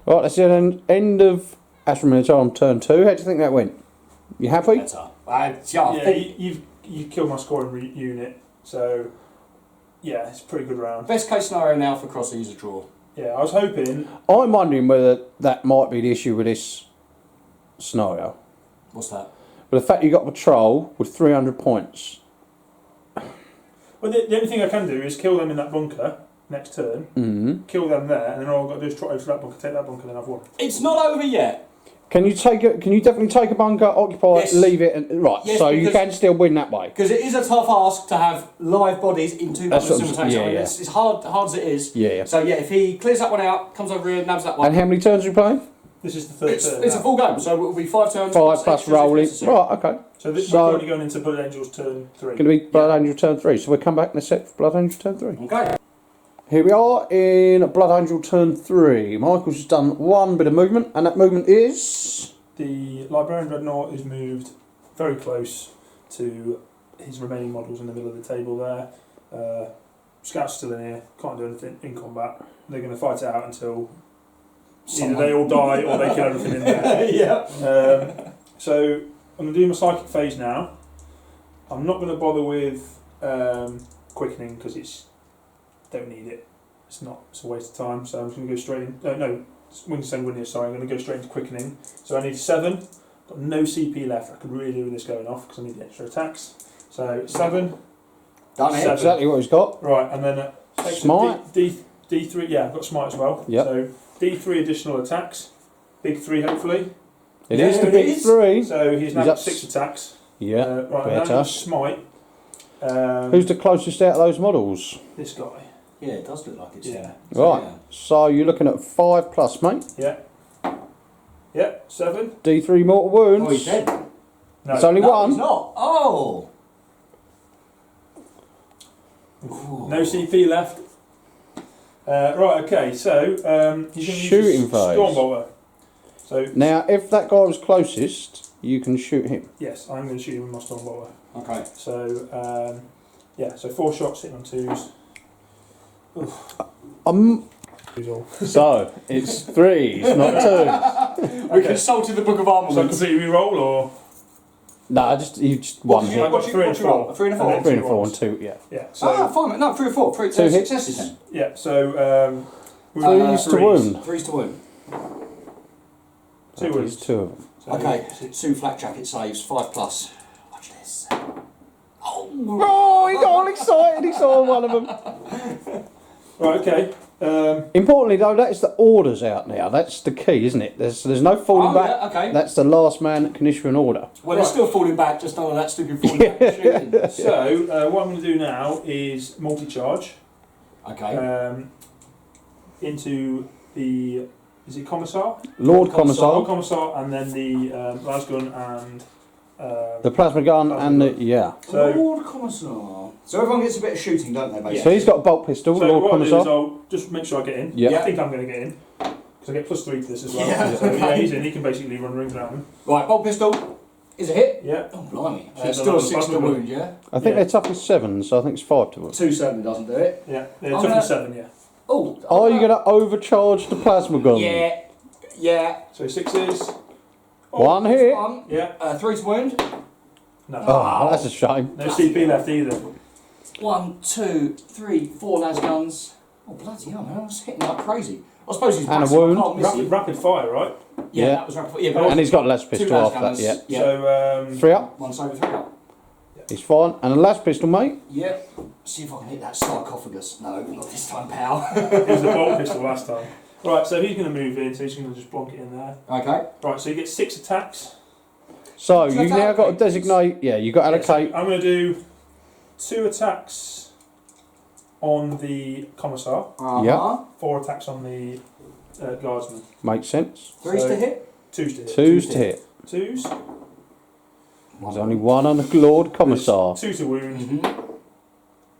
Right, that's the end of Astra Militarum turn 2. How do you think that went? You happy? Better. Yeah, I Yeah, think. you've you killed my scoring unit, so yeah, it's a pretty good round. Best case scenario now for Crossy is a draw. Yeah, I was hoping. I'm wondering whether that might be the issue with this scenario. What's that? But the fact you got a patrol with 300 points. Well, the only thing I can do is kill them in that bunker next turn, kill them there, and then all I've got to do is trot over to that bunker, take that bunker, then I've won. It's not over yet. Can you take it? Can you definitely take a bunker, occupy Yes. it, leave it, and right? Yes, so you because- can still win that way. Because it is a tough ask to have live bodies in two That's bunkers what I'm- simultaneously. yeah, I mean, yeah. It's hard as it is. Yeah. So yeah, if he clears that one out, comes over here, nabs that one. And how many turns are you playing? This is the third turn. It's a now. full game, so it will be 5 turns. 5 plus extras if rolling. necessary. Right, okay. So this So- we're already going into Blood Angels turn 3. Going to be Blood Angel turn 3. So we'll come back in a sec for Blood Angel turn 3. Okay. Here we are in Blood Angel turn 3. Michael's just done one bit of movement, and that movement is... The Librarian Dreadnought is moved very close to his remaining models in the middle of the table there. Scouts still in here, can't do anything in combat. They're going to fight it out until either they all die or they kill everything in there. Yeah. So I'm going to do my psychic phase now. I'm not going to bother with quickening because don't need it. It's a waste of time. So I'm just going to go straight in. No, Wings Sanguineous, sorry. I'm going to go straight into quickening. So I need 7. Got no CP left. I could really do with this going off because I need the extra attacks. So 7. Done it. 7. Exactly what he's got. Right, and then extra Smite. D3. Yeah, I've got smite as well. Yep. So D3 additional attacks. Big 3 hopefully. It Yeah, is the it big is. 3. So he's now He's got up 6 attacks. Yeah, Right, and better. now smite. Who's the closest out of those models? This guy. Yeah, it does look like it's Yeah. Right. Yeah. So you're looking at 5 plus, mate. Yeah. Yeah, 7. D3 mortal wounds. Oh, he's dead. No. It's only No, one. he's not. Oh. No CP left. Right, okay, so he's going to Shooting use phase. Stormbolter. So, Now, if that guy was closest, you can shoot him. yes, I'm going to shoot him with my Stormbolter. Okay. So, yeah, so 4 shots hitting on 2s. Who's all? So it's 3s, not 2s. We consulted the Book of So I Armaments. completely re-roll, or? No, you just one What's hit. I got 3 and what's your roll? 4. 3 and a 4? then 3 2 and 4 and rolls. 2, yeah. Yeah, so, Fine, mate. No, 3 or 4. 3 2 hits. successes then. yeah, so, we're Threes to threes. wound. 3's to wound. 2 That wounds. is 2 of them. So Okay, six. 2 flak jacket saves, 5 plus. Watch this. Oh, Oh, he got all excited, he saw one of them. Right, okay. Importantly, though, that's the orders out now. That's the key, isn't it? There's no falling Oh, back. yeah, okay. That's the last man that can issue an order. Well, it's Right. still falling back, just none of that stupid falling back shooting. So, what I'm going to do now is multi-charge Okay. into the, is it Commissar? Lord Lord Commissar, Commissar, and then the Lasgun and... the plasma gun, and the. Yeah. So, Lord Commissar. So everyone gets a bit of shooting, don't they, basically? So he's got a bolt pistol, so Lord what I'll do is Commissar. I'll just make sure I get in. Yeah. I think I'm going to get in. Because I get +3 to this as well. Yeah, So, yeah, okay. he's in. He can basically run rings around them. Right, bolt pistol is a hit. Yeah. Oh, blimey. So And it's still a the 6 to plasma gun. wound, yeah? I think Yeah. they're tough as 7, so I think it's 5 to them. 2 certainly doesn't do it. Yeah. They're I'm tough gonna- as 7, yeah. Oh. Are you going to overcharge the plasma gun? Yeah. Yeah. So 6s. One hit. 1. Yeah. 3 to wound. No. Oh, that's a shame. No CP left either. 1, 2, 3, 4 las guns. Oh, bloody hell, man. I was hitting like crazy. I suppose he's And a massive, I wound. can't miss him. Rapid fire, right? Yeah, Yeah. that was rapid. Yeah, but And he's got a las 2 pistol las after that, guns. yeah. Yeah. So, 3 up. 1 over 3 up. He's fine. And a las pistol, mate. Yeah. See if I can hit that sarcophagus. No, not this time, pal. it was the bolt pistol last time. Right, so he's going to move in, so he's going to just block it in there. Okay. Right, so you get 6 attacks. So So you've that's now got to allocate, please. designate. Yeah, you've got to allocate. I'm going to do 2 attacks on the Commissar, Yeah. 4 attacks on the Guardsman. Makes sense. 3's So- to hit. 2s to hit. 2's to hit. 2s. There's only one on the Lord Commissar. 2 to wound. Mm-hmm.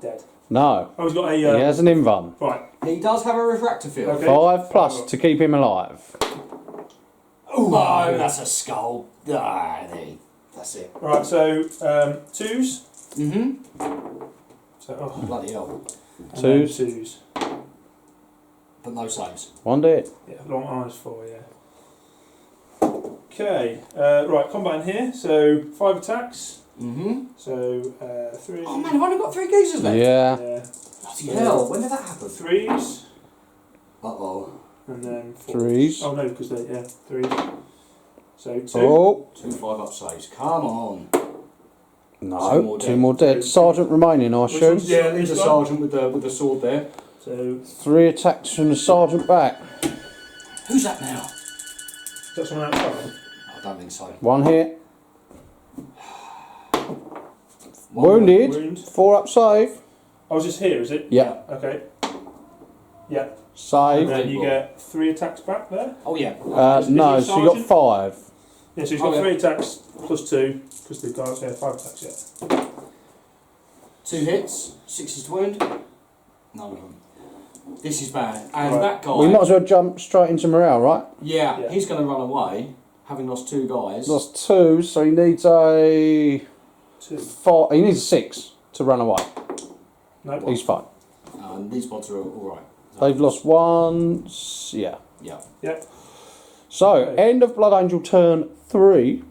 Dead. No, Oh, he's got a... he has an invuln. Right. He does have a refractor field. Okay. 5 plus to keep him alive. Oh, no, that's a skull. Ah, there. That's it. Right, so 2s. Mm-hmm. So, oh, Bloody hell. and then 2s. 2s. But no saves. One dead. Yeah, long arms 4, yeah. Okay, right, combat in here. So 5 attacks. Mm-hmm. So 3. Oh man, I've only got 3 geezers left. Yeah. Yeah. Bloody hell, when did that happen? 3s. Uh-oh. And then 4s. 3s. Oh no, because they 3s. So 2. Oh, 2 5-up saves. Come on. no. 2 more dead. Sergeant remaining, I assume. one's- Yeah, there's a sergeant with the sword there. So 3 attacks from the sergeant back. Who's that now? is that someone outside? I don't think so. 1 hit. One Wounded. Wound. 4 up save. Oh, is this here? Is it? Yeah. Okay. Yeah. And Save. then you get 3 attacks back there. Oh yeah. Is he No, a so you got sergeant? 5. Yeah, so he's Oh, got yeah. 3 attacks plus 2 because the guys 5 attacks. Yeah. 2 hits, 6 to wound. None of them. This is bad. And Right. that guy. We might as well jump straight into morale, right? Yeah, Yeah. he's going to run away, having lost 2 guys. Lost 2, so he needs a 2. 4. He needs a 6 to run away. No. He's fine. And these bots are all right. They've lost 1. Yeah. Yeah. So, Okay. end of Blood Angel turn 3.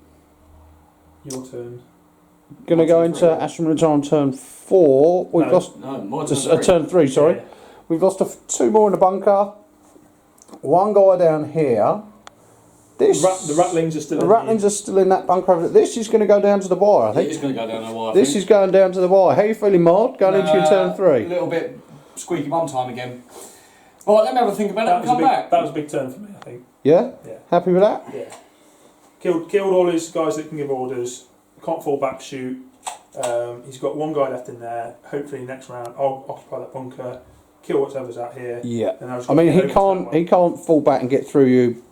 Your turn. Gonna go Turn into three. Astra Militarum turn 4. We've No. lost No, my just, turn. turn 3, sorry. Yeah. We've lost 2 more in the bunker. 1 guy down here. This The rattlings are still the in rattlings are still in that bunker over there. This is going to go down to the wire, I It think. is going to go down a while. This is going down to the wire. How are you feeling, Maud? Going into your turn A 3. little bit squeaky bum time again. Right, let me have a think about it That and was, a come big, back. that was a big turn for me, I think. Yeah? Yeah. Happy with that? Yeah. Killed all his guys that can give orders. Can't fall back, shoot. He's got 1 guy left in there. Hopefully next round I'll occupy that bunker, kill whatever's out here. Yeah. And I'll just I mean, get he over to can't that he can't fall back and get through you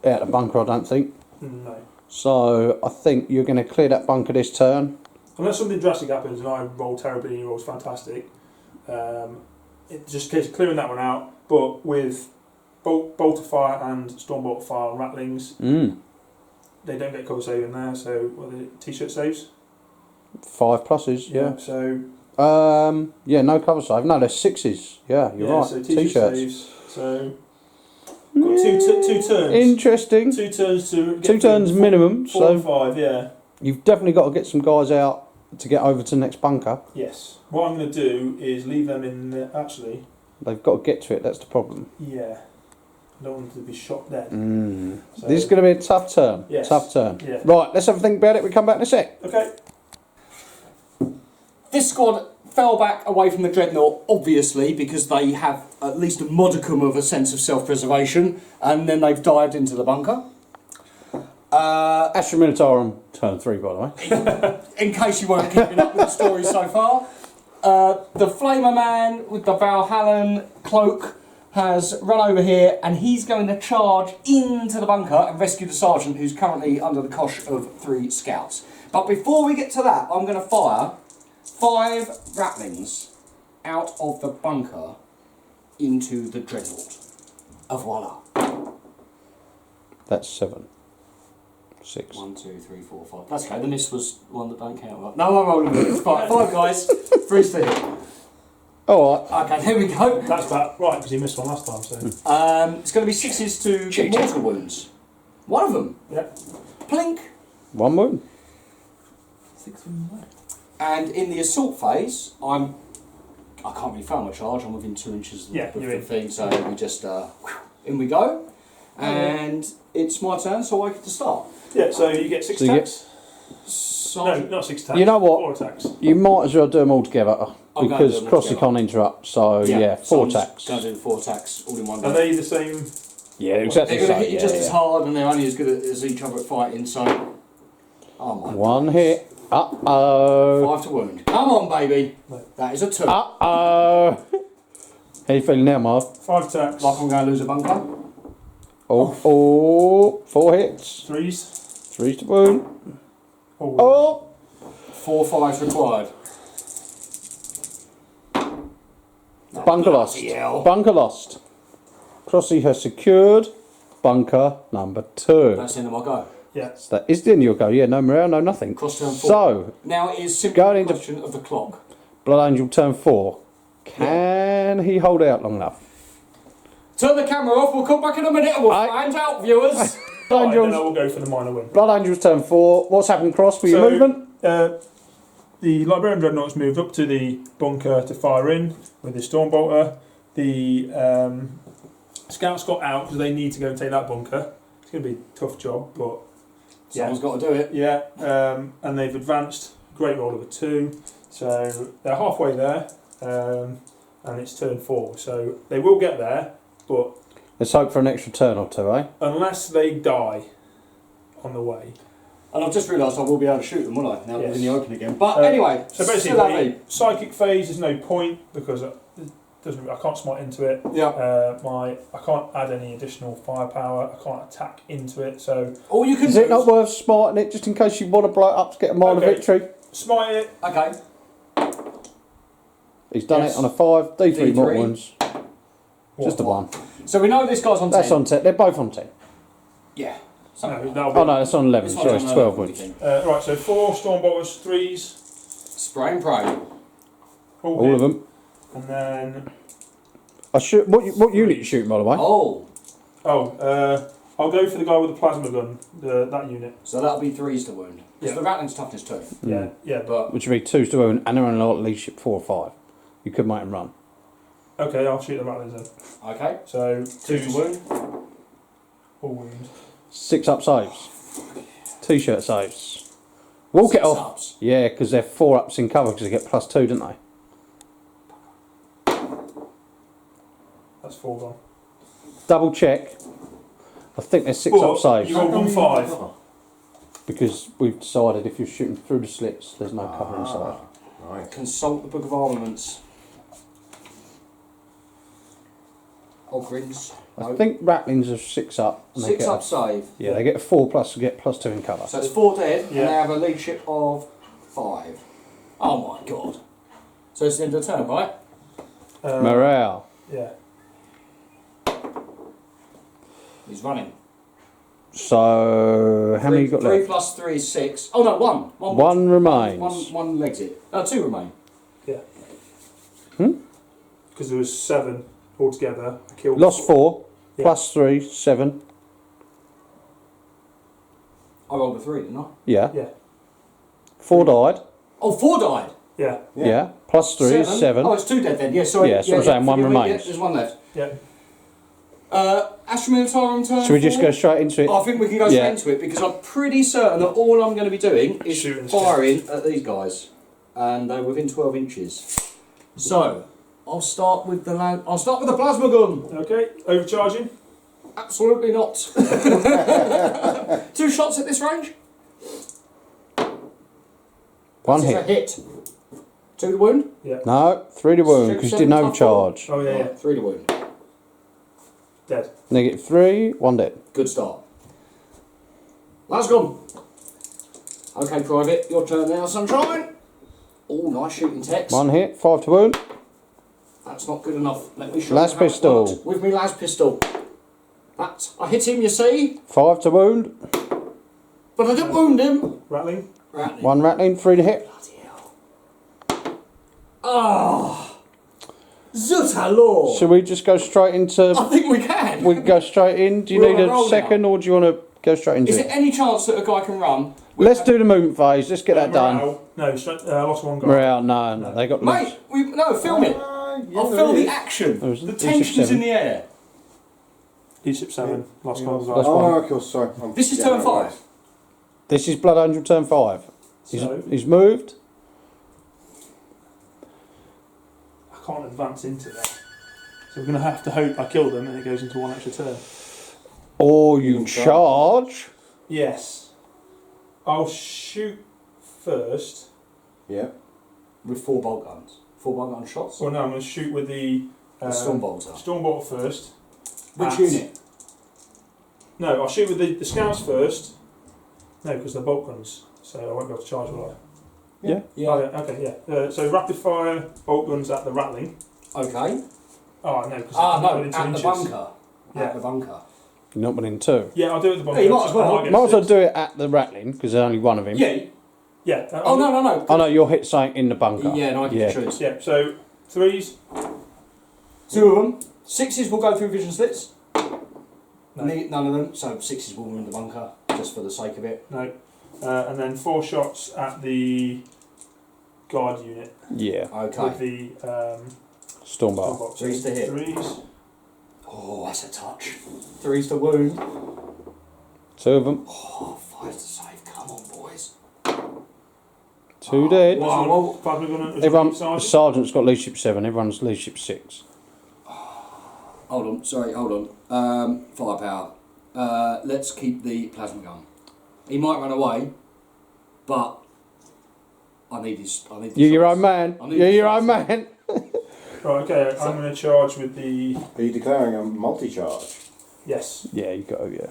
out of the bunker, I don't think. one. No. So I think you're going to clear that bunker this turn. Unless something drastic happens and I roll terribly and he rolls fantastic, it's just a case of clearing that one out. But with bolt of fire and stormbolt of fire and rattlings, they don't get cover save in there. So what are the t-shirt saves? 5 pluses, yeah. So Yeah, no cover save. No, they're 6s. Yeah, you're right. So t-shirt T-shirts. saves. So got two turns. Interesting. 2 turns to get 2 turns through minimum. 4 So and 5. Yeah. you've definitely got to get some guys out to get over to the next bunker. Yes. What I'm going to do is leave them in. Actually, They've got to get to it. That's the problem. yeah. I don't want them to be shot dead. So, This is going to be a tough turn. Yes. Tough turn. Yeah. Right, let's have a think about it. We come back in a sec. Okay. This squad fell back away from the dreadnought, obviously, because they have at least a modicum of a sense of self-preservation, and then they've dived into the bunker. Astra Militarum turn 3, by the way. In case you weren't keeping up with the story so far, the Flamer man with the Valhallan cloak has run over here, and he's going to charge into the bunker and rescue the sergeant who's currently under the cosh of 3 scouts. But before we get to that, I'm going to fire 5 rattlings out of the bunker into the dreadnought. Voila. That's 7. 6. 1, 2, 3, 4, 5. That's okay. The miss was one that don't count. Right? No, I'm rolling with it. It's fine. 5 guys. 3's to hit. Alright. Okay, here we go. That's that. Right, because he missed one last time. So. It's going to be 6s to get mortal wounds. One of them. Yeah. Plink. 1 wound. 6 wounds away. And in the assault phase, I can't really fail my charge. I'm within 2 inches of Yeah, the you're in. thing, so we just in we go. And it's my turn, so I get to start. Yeah. So you get 6 So you attacks. So No, not 6 attacks. You know what? 4 attacks. You might as well do them all together I'll go because do them all Crossy together. can't interrupt. So yeah, so 4 I'm just attacks. Going to do the 4 attacks all in one go. Are they the same? Yeah, exactly. They're going to so, hit you yeah, just yeah. as hard, and they're only as good as each other at fighting. So, oh my. 1 hit. Uh-oh. 5 to wound. Come on, baby. Right. That is a 2. Uh-oh. How you feeling now, Marv? 5 attacks. Like I'm going to lose a bunker. Oh, 4 hits. 3s. 3 to wound. Oh. Oh! 4 5s required. Bunker lost. Bloody hell. Bunker lost. Crossy has secured bunker number 2. That's the end of my go. Yeah. So that is the end of your go. Yeah, no morale, no nothing. Cross turn 4. So, Now it is simply Going a into- question of the clock. Blood Angel turn 4. Can he hold out long enough? Turn the camera off, we'll come back in a minute and we'll find out, viewers. Blood Right, then I Angel's, will go for the minor win. Blood Angel's turn 4. What's happened, Cross, for your So, movement? The Librarian Dreadnought's moved up to the bunker to fire in with his Stormbolter. The Scouts got out because they need to go and take that bunker. It's going to be a tough job, but Someone's got to do it. yeah. And they've advanced. Great roll of a 2, so they're halfway there, and it's turn 4. So they will get there, but Let's hope for an extra turn or two, eh? unless they die on the way. And I've just realised I will be able to shoot them, won't I? Now that we're in the open again. But Uh, anyway, So still have basically, it. psychic phase is no point because it doesn't. I can't smite into it. Yeah. I can't add any additional firepower. I can't attack into it. So All you can Is do it not worth smarting it just in case you want to blow it up to get a minor Okay. victory? smite it. Okay. He's done Yes. it on a 5, D3 mortal D3. wounds. Just a 1. So we know this guy's on 10. That's on 10. They're both on 10. Yeah. No, Something that'll be, Oh no, that's on 11. This Sorry, one's it's on 12 11, wounds. right. So 4 Stormbolters, 3s, Spray and pray. all All hit. of them. And then I shoot. What unit you shooting, by the way? Oh. I'll go for the guy with the plasma gun. That unit. So that'll be 3s to wound. Because Yeah. the rattling's toughness 2. Yeah. But Which would be 2s to wound, and they're on a leadership 4 or 5. You could make them run. Okay, I'll shoot the rattlers then. okay. So 2 to wound. all wound. 6 up saves. T-shirt saves. Walk it 6 off. ups. Yeah, because they're 4 ups in cover because they get +2, don't they? That's 4 gone. Double check. I think there's 6 But up saves you rolled on 5. because we've decided if you're shooting through the slits, there's no cover inside. Right. Consult the Book of Armaments. Ogryns. I think rattlings are 6 up. And they 6 get up save. Yeah, they get a 4 plus to get +2 in cover. So it's 4 dead, and Yeah. they have a leadership of 5. Oh my god. So it's the end of the turn, right? Morale. Yeah. He's running. So how many you got 3 left? plus 3 is 6. Oh no, 1. One remains. One legs it. No, 2 remain. Because there was 7 altogether. I killed Lost 4 Yeah. plus 3, 7. I rolled a 3, didn't I? Yeah. Yeah. 4 died. Oh, 4 died. Yeah. Yeah. Plus 3 is 7. Oh, it's 2 dead then. Yeah, sorry. Yeah, so I'm saying one forgive me. remains. Yeah, there's 1 left. Yeah. Astra Militarum turn. Should we just 4? go straight into it? I think we can go Yeah. straight into it because I'm pretty certain that all I'm going to be doing is Shooting firing at these guys, and they're within 12 inches. So I'll start with the plasma gun. Okay. Overcharging. Absolutely not. 2 shots at this range. 1 This is a hit. hit. 2 to wound. No, 3 to wound because you didn't Seven, tough roll. overcharge. Oh yeah. 3 to wound. Dead. -3, 1 dead. Good start. Last gun. Okay, Private, your turn now, sunshine. Oh, nice shooting text. 1 hit, 5 to wound. That's not good enough. Let me show Las you how it pistol. worked. With me las pistol. That I hit him, you see, 5 to wound. but I didn't wound him. Rattling. Right. 1 rattling, 3 to hit. Bloody hell. Ah. Zutalo. Should we just go straight into? I think we can. We can go straight in. Do you We're need on a roll a second, or do you want to go straight into Is it? there any chance that a guy can run? Let's do the movement phase. Let's get that done. Morale. No, lost 1 guy. Morale, no, they got loose. Mate, no, film it. I'll film the action. There was The leadership tension's 7. in the air. Leadership 7. Lost 1 as Lost well. one. Oh, okay, sorry. This is turn 5. This is Blood Angel turn 5. So He's moved. I can't advance into that. So we're going to have to hope I kill them and it goes into 1 extra turn. Or you charge. Yes. I'll shoot first. Yeah. With 4 bolt guns. 4 bolt gun shots. Well, no, I'm going to shoot with the Stormbolter. Stormbolter first. Which At- unit? No, I'll shoot with the Scouts first. No, because they're bolt guns, so I won't be able to charge, will I? Yeah. Yeah. Oh, yeah, okay, yeah. So rapid fire bolt guns at the rattling. Okay. Oh, no, because No, into at the inches. bunker. Yeah. At the bunker. You're not winning 2. Yeah, I'll do it at the bunker. Yeah, you might as well. I might get Might as well 6. do it at the rattling because there's only one of him. Yeah. Yeah. Oh, no. Oh no, you'll hit something in the bunker. Yeah, no, I can Yeah. choose. Yeah, so 3s. 2 of them. 6s will go through vision slits. No. None of them. So 6s will in the bunker, just for the sake of it. No. And then 4 shots at the guard unit Yeah. with Okay. the Stormbar. toolbox. Threes to hit. Threes. Oh, that's a touch. 3's to wound. 2 of them. Oh, 5's to save. Come on, boys. 2 dead. Wow. Plasma gunner. Everyone, the Sergeant. sergeant's got leadership 7. Everyone's leadership 6. Hold on, sorry, hold on. Firepower. Let's keep the plasma gun. He might run away, but I need his. You're your own man. I need You're the your shots. own man. Right, okay, I'm going to charge with the... Are you declaring a multi-charge? Yes, Yeah, you got. Yeah.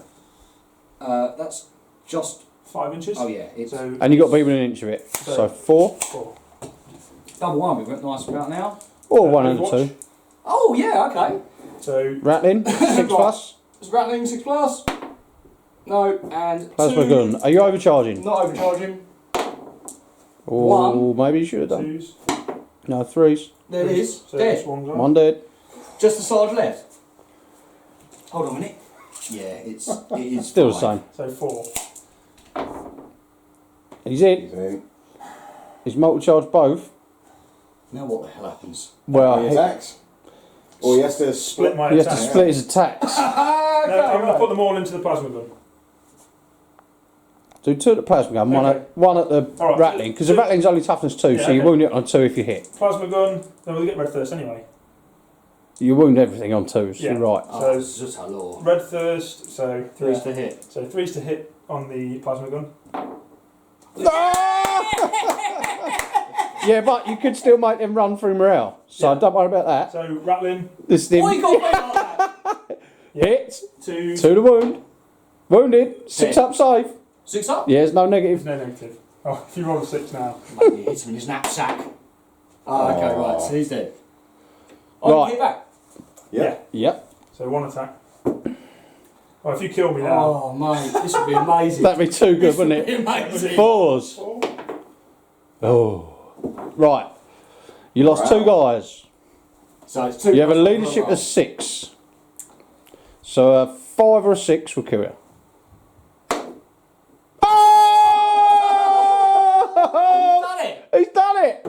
That's just. 5 inches. Oh yeah, it's So, And you got to be within an inch of it. So 4 4. double one. We've got nice about now. or 1 and Overwatch. 2. Oh yeah, okay. So, Rattling 6 plus. It's rattling 6 plus. No, and Plasma 2. gun. Are you overcharging? Not overcharging. Oh, maybe you should have done. 2s. No, 3s. There it is. So Dead. this one's on. 1 dead. Just the sarge left. Hold on a minute. Yeah, it is Still the fine. same. So 4. He's in. He's in. He's multi-charged both. Now what the hell happens? Well, He attacks. Or he has to Split my he has to attack. split his attacks. No, I'm going to put them all into the plasma gun. Do 2 at the plasma gun, Okay. one at the All right. rattling, because the rattling's only toughness 2, Yeah, so you okay. wound it on 2 if you hit. Plasma gun, then we'll get red thirst anyway. You wound everything on 2s, Yeah. you're right. Oh, it's just a law. Red thirst, so 3's to hit. So 3's to hit on the plasma gun. Yeah, but you could still make them run through morale, so Yeah. don't worry about that. So rattling, This is the Why you got to be like that? hit, 2. 2 to wound, wounded, 6 Yeah. up safe. 6 up? Yeah, there's no There's negative. no negative. Oh, if you roll a 6 now. Mate, he hits him in his knapsack. Oh, okay, right, so he's dead. Oh, Right. you hit back. Yeah. Yep, So 1 attack. Oh, if you kill me now. Oh, mate, this would be amazing. that'd be too good, This would wouldn't be it? amazing. 4s. 4. Oh. Right, you lost 2 guys. So it's 2. You have a plus one leadership roll. of 6. So a 5 or a 6 will kill you. Oh! Done it. He's done it!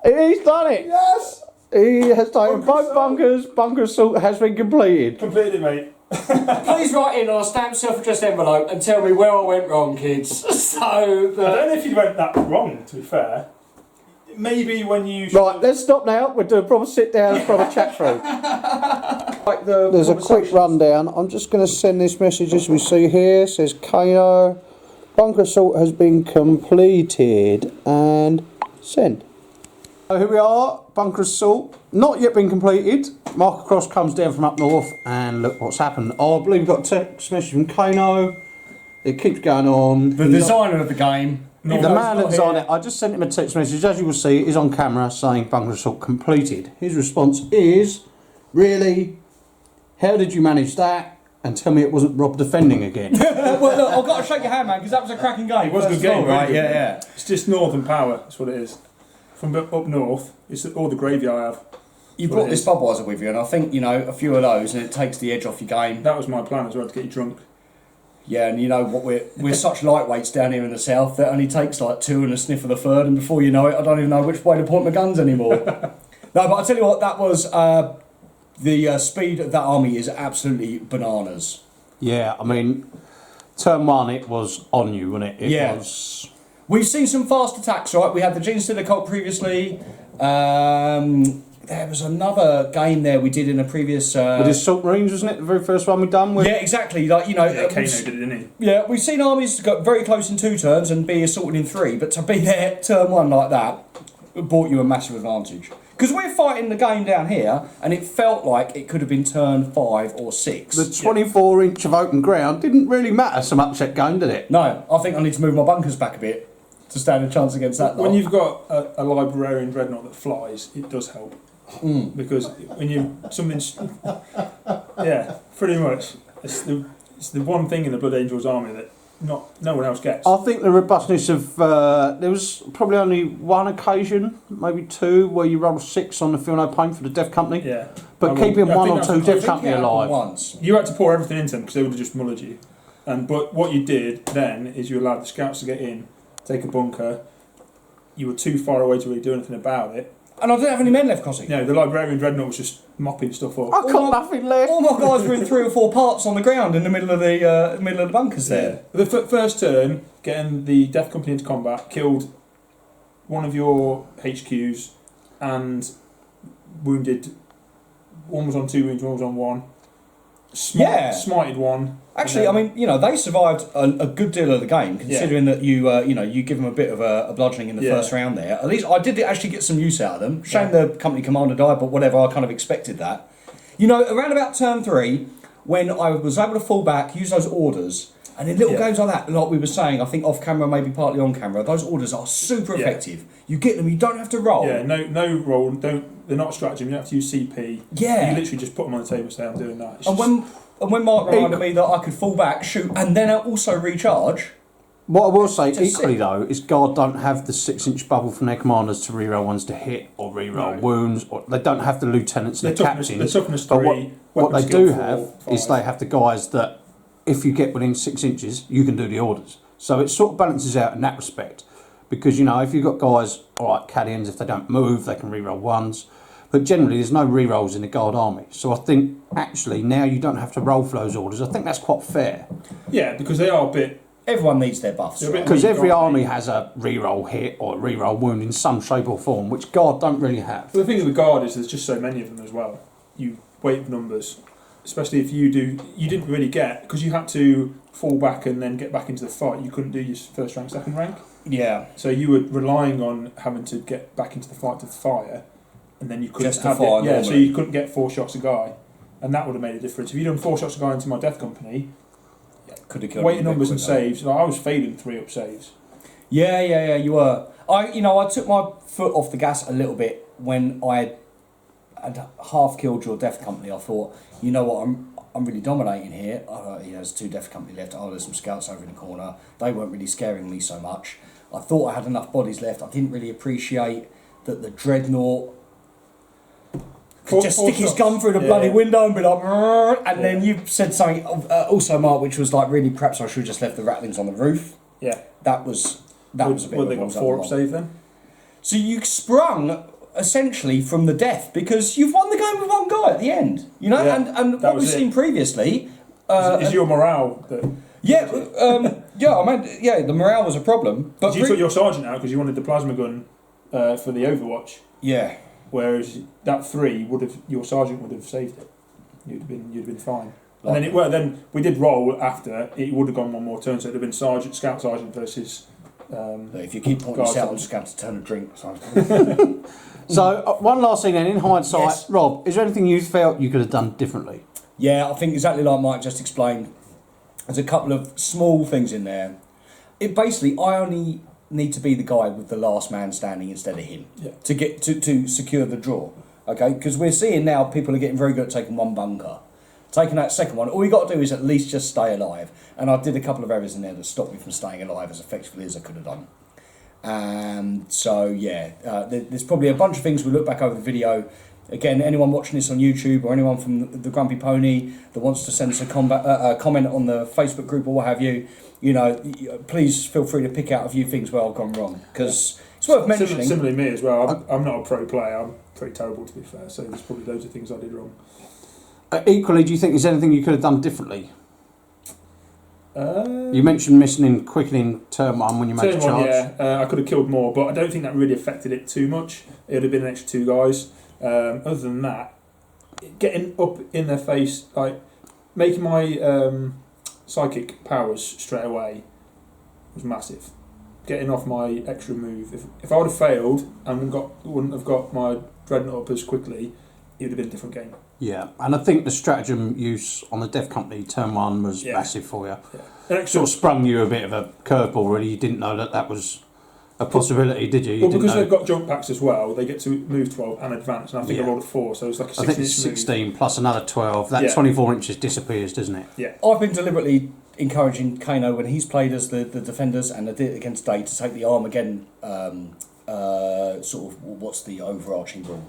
He's done it! Yes! He has taken Bunker both assault. bunkers. Bunker assault has been completed. Completed, mate. Please write in on a stamped self-addressed envelope and tell me where I went wrong, kids. So I don't know if you went that wrong, to be fair. Maybe when you... Right, let's stop now. We'll do a proper sit down, proper chat through. There's a quick rundown. I'm just going to send this message as we see here. It says Kano, bunker assault has been completed, and send. So here we are, bunker assault, not yet been completed. Marker Cross comes down from up north, and look what's happened. Oh, I believe we've got a text message from Kano. It keeps going on. the designer of the game. The man that designed it, I just sent him a text message, as you will see, is on camera saying bunker assault completed. His response is, really? How did you manage that? And tell me it wasn't Rob defending again. Well, look, I've got to shake your hand, man, because that was a cracking game. It was a good first of all, game, right? really good. Yeah, yeah. It's just northern power, that's what it is. From up north, it's all the gravy I have. You That's what brought it this is. Budweiser with you, and I think, you know, a few of those, and it takes the edge off your game. That was my plan as well, to get you drunk. Yeah, and you know what, we're such lightweights down here in the south that only takes like 2 and a sniff of the third, and before you know it, I don't even know which way to point my guns anymore. No, but I tell you what, that was the speed of that army is absolutely bananas. Yeah, I mean, turn 1 it was on you, wasn't it? It Yeah. was. We've seen some fast attacks, right? We had the Gene Stealer cult previously. There was another game there we did in a previous. With his Salt Marines, wasn't it? The very first one we done with. Yeah, exactly. Like you know, Yeah, Kano we've- did it, didn't he? yeah, we've seen armies go very close in 2 turns and be assaulted in 3, but to be there turn 1 like that brought you a massive advantage. Because we're fighting the game down here, and it felt like it could have been turn 5 or 6. The 24 inch of open ground didn't really matter so much that game, did it? No, I think I need to move my bunkers back a bit to stand a chance against that. When lot. you've got a librarian dreadnought that flies, it does help. Because when you something's yeah, pretty much it's the one thing in the Blood Angels army that no one else gets. I think the robustness of there was probably only 1 occasion, maybe 2, where you rolled 6 on the Feel No Pain for the Death Company. Yeah, But I keeping I 1 think or that's 2 the Death I think Company it happened alive. once. You had to pour everything into them because they would have just mullered you. But what you did then is you allowed the scouts to get in, take a bunker, you were too far away to really do anything about it. And I didn't have any men left crossing. No, the Librarian Dreadnought was just mopping stuff up. I got nothing left. All my guys were in 3 or 4 parts on the ground in the middle of the bunkers there. The first turn, getting the Death Company into combat, killed one of your HQs and wounded. One was on 2 wounds, one was on 1. Smited one. Actually, I mean, they survived a good deal of the game, considering that you give them a bit of a bludgeoning in the first round there. At least I did actually get some use out of them. Shame the company commander died, but whatever, I kind of expected that. Around about turn 3, when I was able to fall back, use those orders, and in little games like that, like we were saying, I think off camera, maybe partly on camera, those orders are super effective. You get them, you don't have to roll. Yeah, no roll. They're not stratagem. You don't have to use CP. Yeah. You literally just put them on the table and say, I'm doing that. When Mark reminded me that I could fall back, shoot, and then also recharge. What I will say Just equally sick. though is Guard don't have the 6-inch bubble from their commanders to reroll ones to hit or reroll wounds, or they don't have the lieutenants and the captains. The toughness But 3. what they weapon do skill have 4, is 5. they have the guys that if you get within 6 inches, you can do the orders. So it sort of balances out in that respect. Because if you've got guys, alright, Cadians, if they don't move, they can reroll ones. But generally, there's no rerolls in the Guard army. So I think, actually, now you don't have to roll for those orders. I think that's quite fair. Yeah, because they are a bit. Everyone needs their buffs. They're a bit Because every weak, aren't army they? has a reroll hit or a reroll wound in some shape or form, which Guard don't really have. But the thing with the Guard is there's just so many of them as well. You weight numbers, especially if you didn't really get, because you had to fall back and then get back into the fight. You couldn't do your first rank, second rank. Yeah. So you were relying on having to get back into the fight to fire, and then you couldn't Just to have fire it. Yeah, so normally. you couldn't get 4 shots a guy, and that would have made a difference. If you'd done 4 shots a guy into my Death Company, Could have killed weighted me a bit numbers and quicker. saves, I was failing 3 up saves. Yeah, you were. I took my foot off the gas a little bit when I had half killed your Death Company. I thought, you know what, I'm really dominating here. There's 2 Death Company left. There's some scouts over in the corner. They weren't really scaring me so much. I thought I had enough bodies left. I didn't really appreciate that the Dreadnought could just stick his gun through the bloody window and be like, "Rrrr," and then you said something also, Mark, which was like, really, perhaps I should have just left the rattlings on the roof. Yeah. That was a bit Well, of they a got balls 4 up up the save then. So you sprung essentially from the death because you've won the game with 1 guy at the end, Yeah, and that what we've was it. seen previously. Is your morale that? The morale was a problem. But You took your sergeant out because you wanted the plasma gun for the Overwatch, yeah, whereas that 3 your sergeant would have saved it. You'd have been fine. And then we did roll after. It would have gone 1 more turn, so it would have been scout sergeant versus. if you keep pointing Guard this out, I'm sergeant. just going to turn a drink. So, one last thing then, in hindsight, Yes. Rob, is there anything you felt you could have done differently? Yeah, I think exactly like Mike just explained. There's a couple of small things in there. It basically, I only need to be the guy with the last man standing instead of him to get to secure the draw. Okay, because we're seeing now people are getting very good at taking 1 bunker. Taking that second one, all you got to do is at least just stay alive. And I did a couple of errors in there that stopped me from staying alive as effectively as I could have done. There's probably a bunch of things we look back over the video. Again, anyone watching this on YouTube or anyone from the Grumpy Pony that wants to send us a comment on the Facebook group or what have you, please feel free to pick out a few things where I've gone wrong because it's worth mentioning. Similarly, me as well. I'm not a pro player. I'm pretty terrible to be fair. So there's probably loads of things I did wrong. Equally, do you think there's anything you could have done differently? You mentioned missing in quickening turn 1 when you made the Turn 1, charge. I could have killed more, but I don't think that really affected it too much. It would have been an extra 2 guys. Other than that, getting up in their face, like making my psychic powers straight away was massive. Getting off my extra move. If I would have failed and wouldn't have got my dreadnought up as quickly, it would have been a different game. Yeah, and I think the stratagem use on the Death Company turn 1 was massive for you. An extra, Sort of sprung you a bit of a curveball, really. You didn't know that was a possibility, did you? well, didn't because know. they've got jump packs as well, they get to move 12 and advance, and I think I Yeah. rolled a 4, so it's like a 16 I think it's 16 plus another 12. That Yeah. 24 inches disappears, doesn't it? Yeah. I've been deliberately encouraging Kano when he's played as the defenders and I did it against Day to take the Armageddon sort of what's the overarching rule?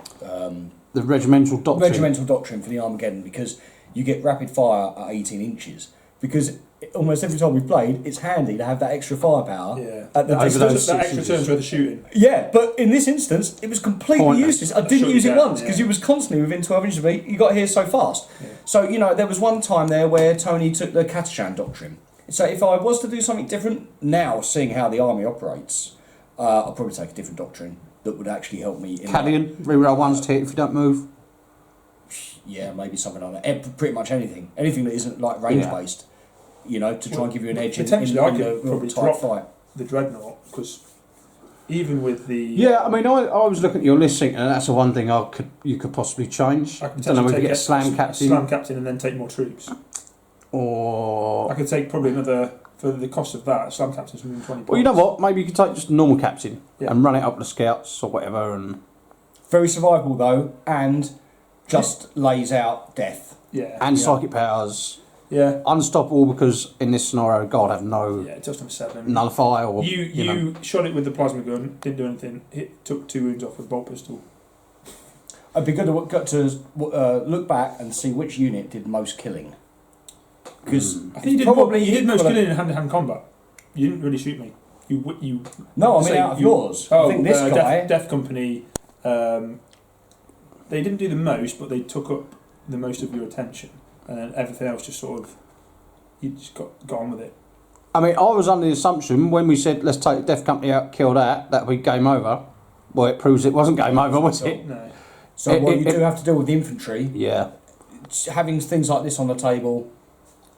The regimental doctrine. Regimental doctrine for the Armageddon because you get rapid fire at 18 inches. because almost every time we played, it's handy to have that extra firepower. Yeah. At the That distance. extra turns where the shooting. Yeah, but in this instance, it was completely Pointless. useless. I didn't Shot use you it down, once because yeah. you was constantly within 12 inches of me. You got here so fast. Yeah. So, you know, there was one time there where Tony took the Catachan doctrine. So if I was to do something different now, seeing how the army operates, I'll probably take a different doctrine that would actually help me. In Cadian, reroll ones to hit if you don't move. yeah, maybe something like that. Pretty much anything. Anything that isn't like range based. You know, to try and give you an edge in Potentially, in I the could real probably tight drop fight. the Dreadnought, because even with the... Yeah, I mean, I was looking at your list thinking that's the one thing you could possibly change. I could don't know whether you potentially get a slam captain. Slam captain and then take more troops. Or... I could take probably another, for the cost of that, slam captain's 120 points. Well, you know what? Maybe you could take just a normal captain Yeah. and run it up the scouts or whatever and... Very survivable though, and just lays out death. Yeah. And yeah. psychic powers. Yeah. Unstoppable because in this scenario, God have no Yeah, it just have 7. nullify or... You know. shot it with the plasma gun, didn't do anything, took 2 wounds off with a bolt pistol. It'd be good to look back and see which unit did most killing. Because I think you did most killing in hand-to-hand combat. You didn't really shoot me. You No, I mean say out of you- yours. Oh, I think this guy. Death Company, they didn't do the most, but they took up the most of your attention. And then everything else just sort of, you just got on with it. I mean, I was under the assumption when we said, let's take Death Company out, kill that would be game over. Well, it proves it wasn't game over, was it? No. So what you do have to do with the infantry, Yeah. having things like this on the table.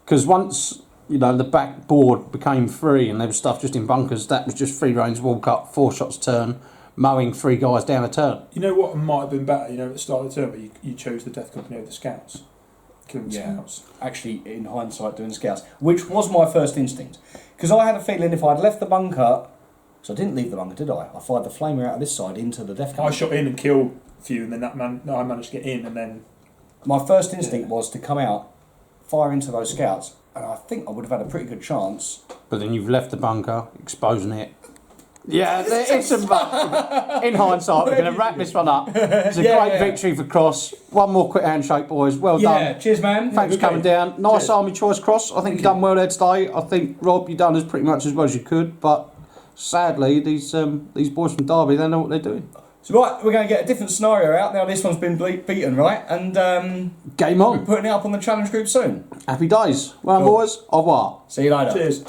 Because once, you know, the back board became free and there was stuff just in bunkers, that was just free range walk up, 4 shots a turn, mowing 3 guys down a turn. You know what might have been better, at the start of the turn, but you chose the Death Company over the Scouts. Killing the Yeah. Scouts. Actually, in hindsight, doing scouts, which was my first instinct, because I had a feeling if I'd left the bunker, because I didn't leave the bunker, did I? I fired the flamer out of this side into the Death I Company. shot in and killed a few, and then I managed to get in, and then... My first instinct was to come out, fire into those scouts, and I think I would have had a pretty good chance. But then you've left the bunker, exposing it. Yeah, there is some... In hindsight, we're going to wrap this one up. It's a great victory for Cross. One more quick handshake, boys. Well done. Cheers, man. Thanks for coming down. Nice Cheers. army choice, Cross. I think you've done well there today. I think, Rob, you've done as pretty much as well as you could. But sadly, these boys from Derby, they know what they're doing. So right, we're going to get a different scenario out now. This one's been beaten, right? And Game we're on. putting it up on the challenge group soon. Happy days. Well done, Cool. boys. Au revoir. See you later. Cheers.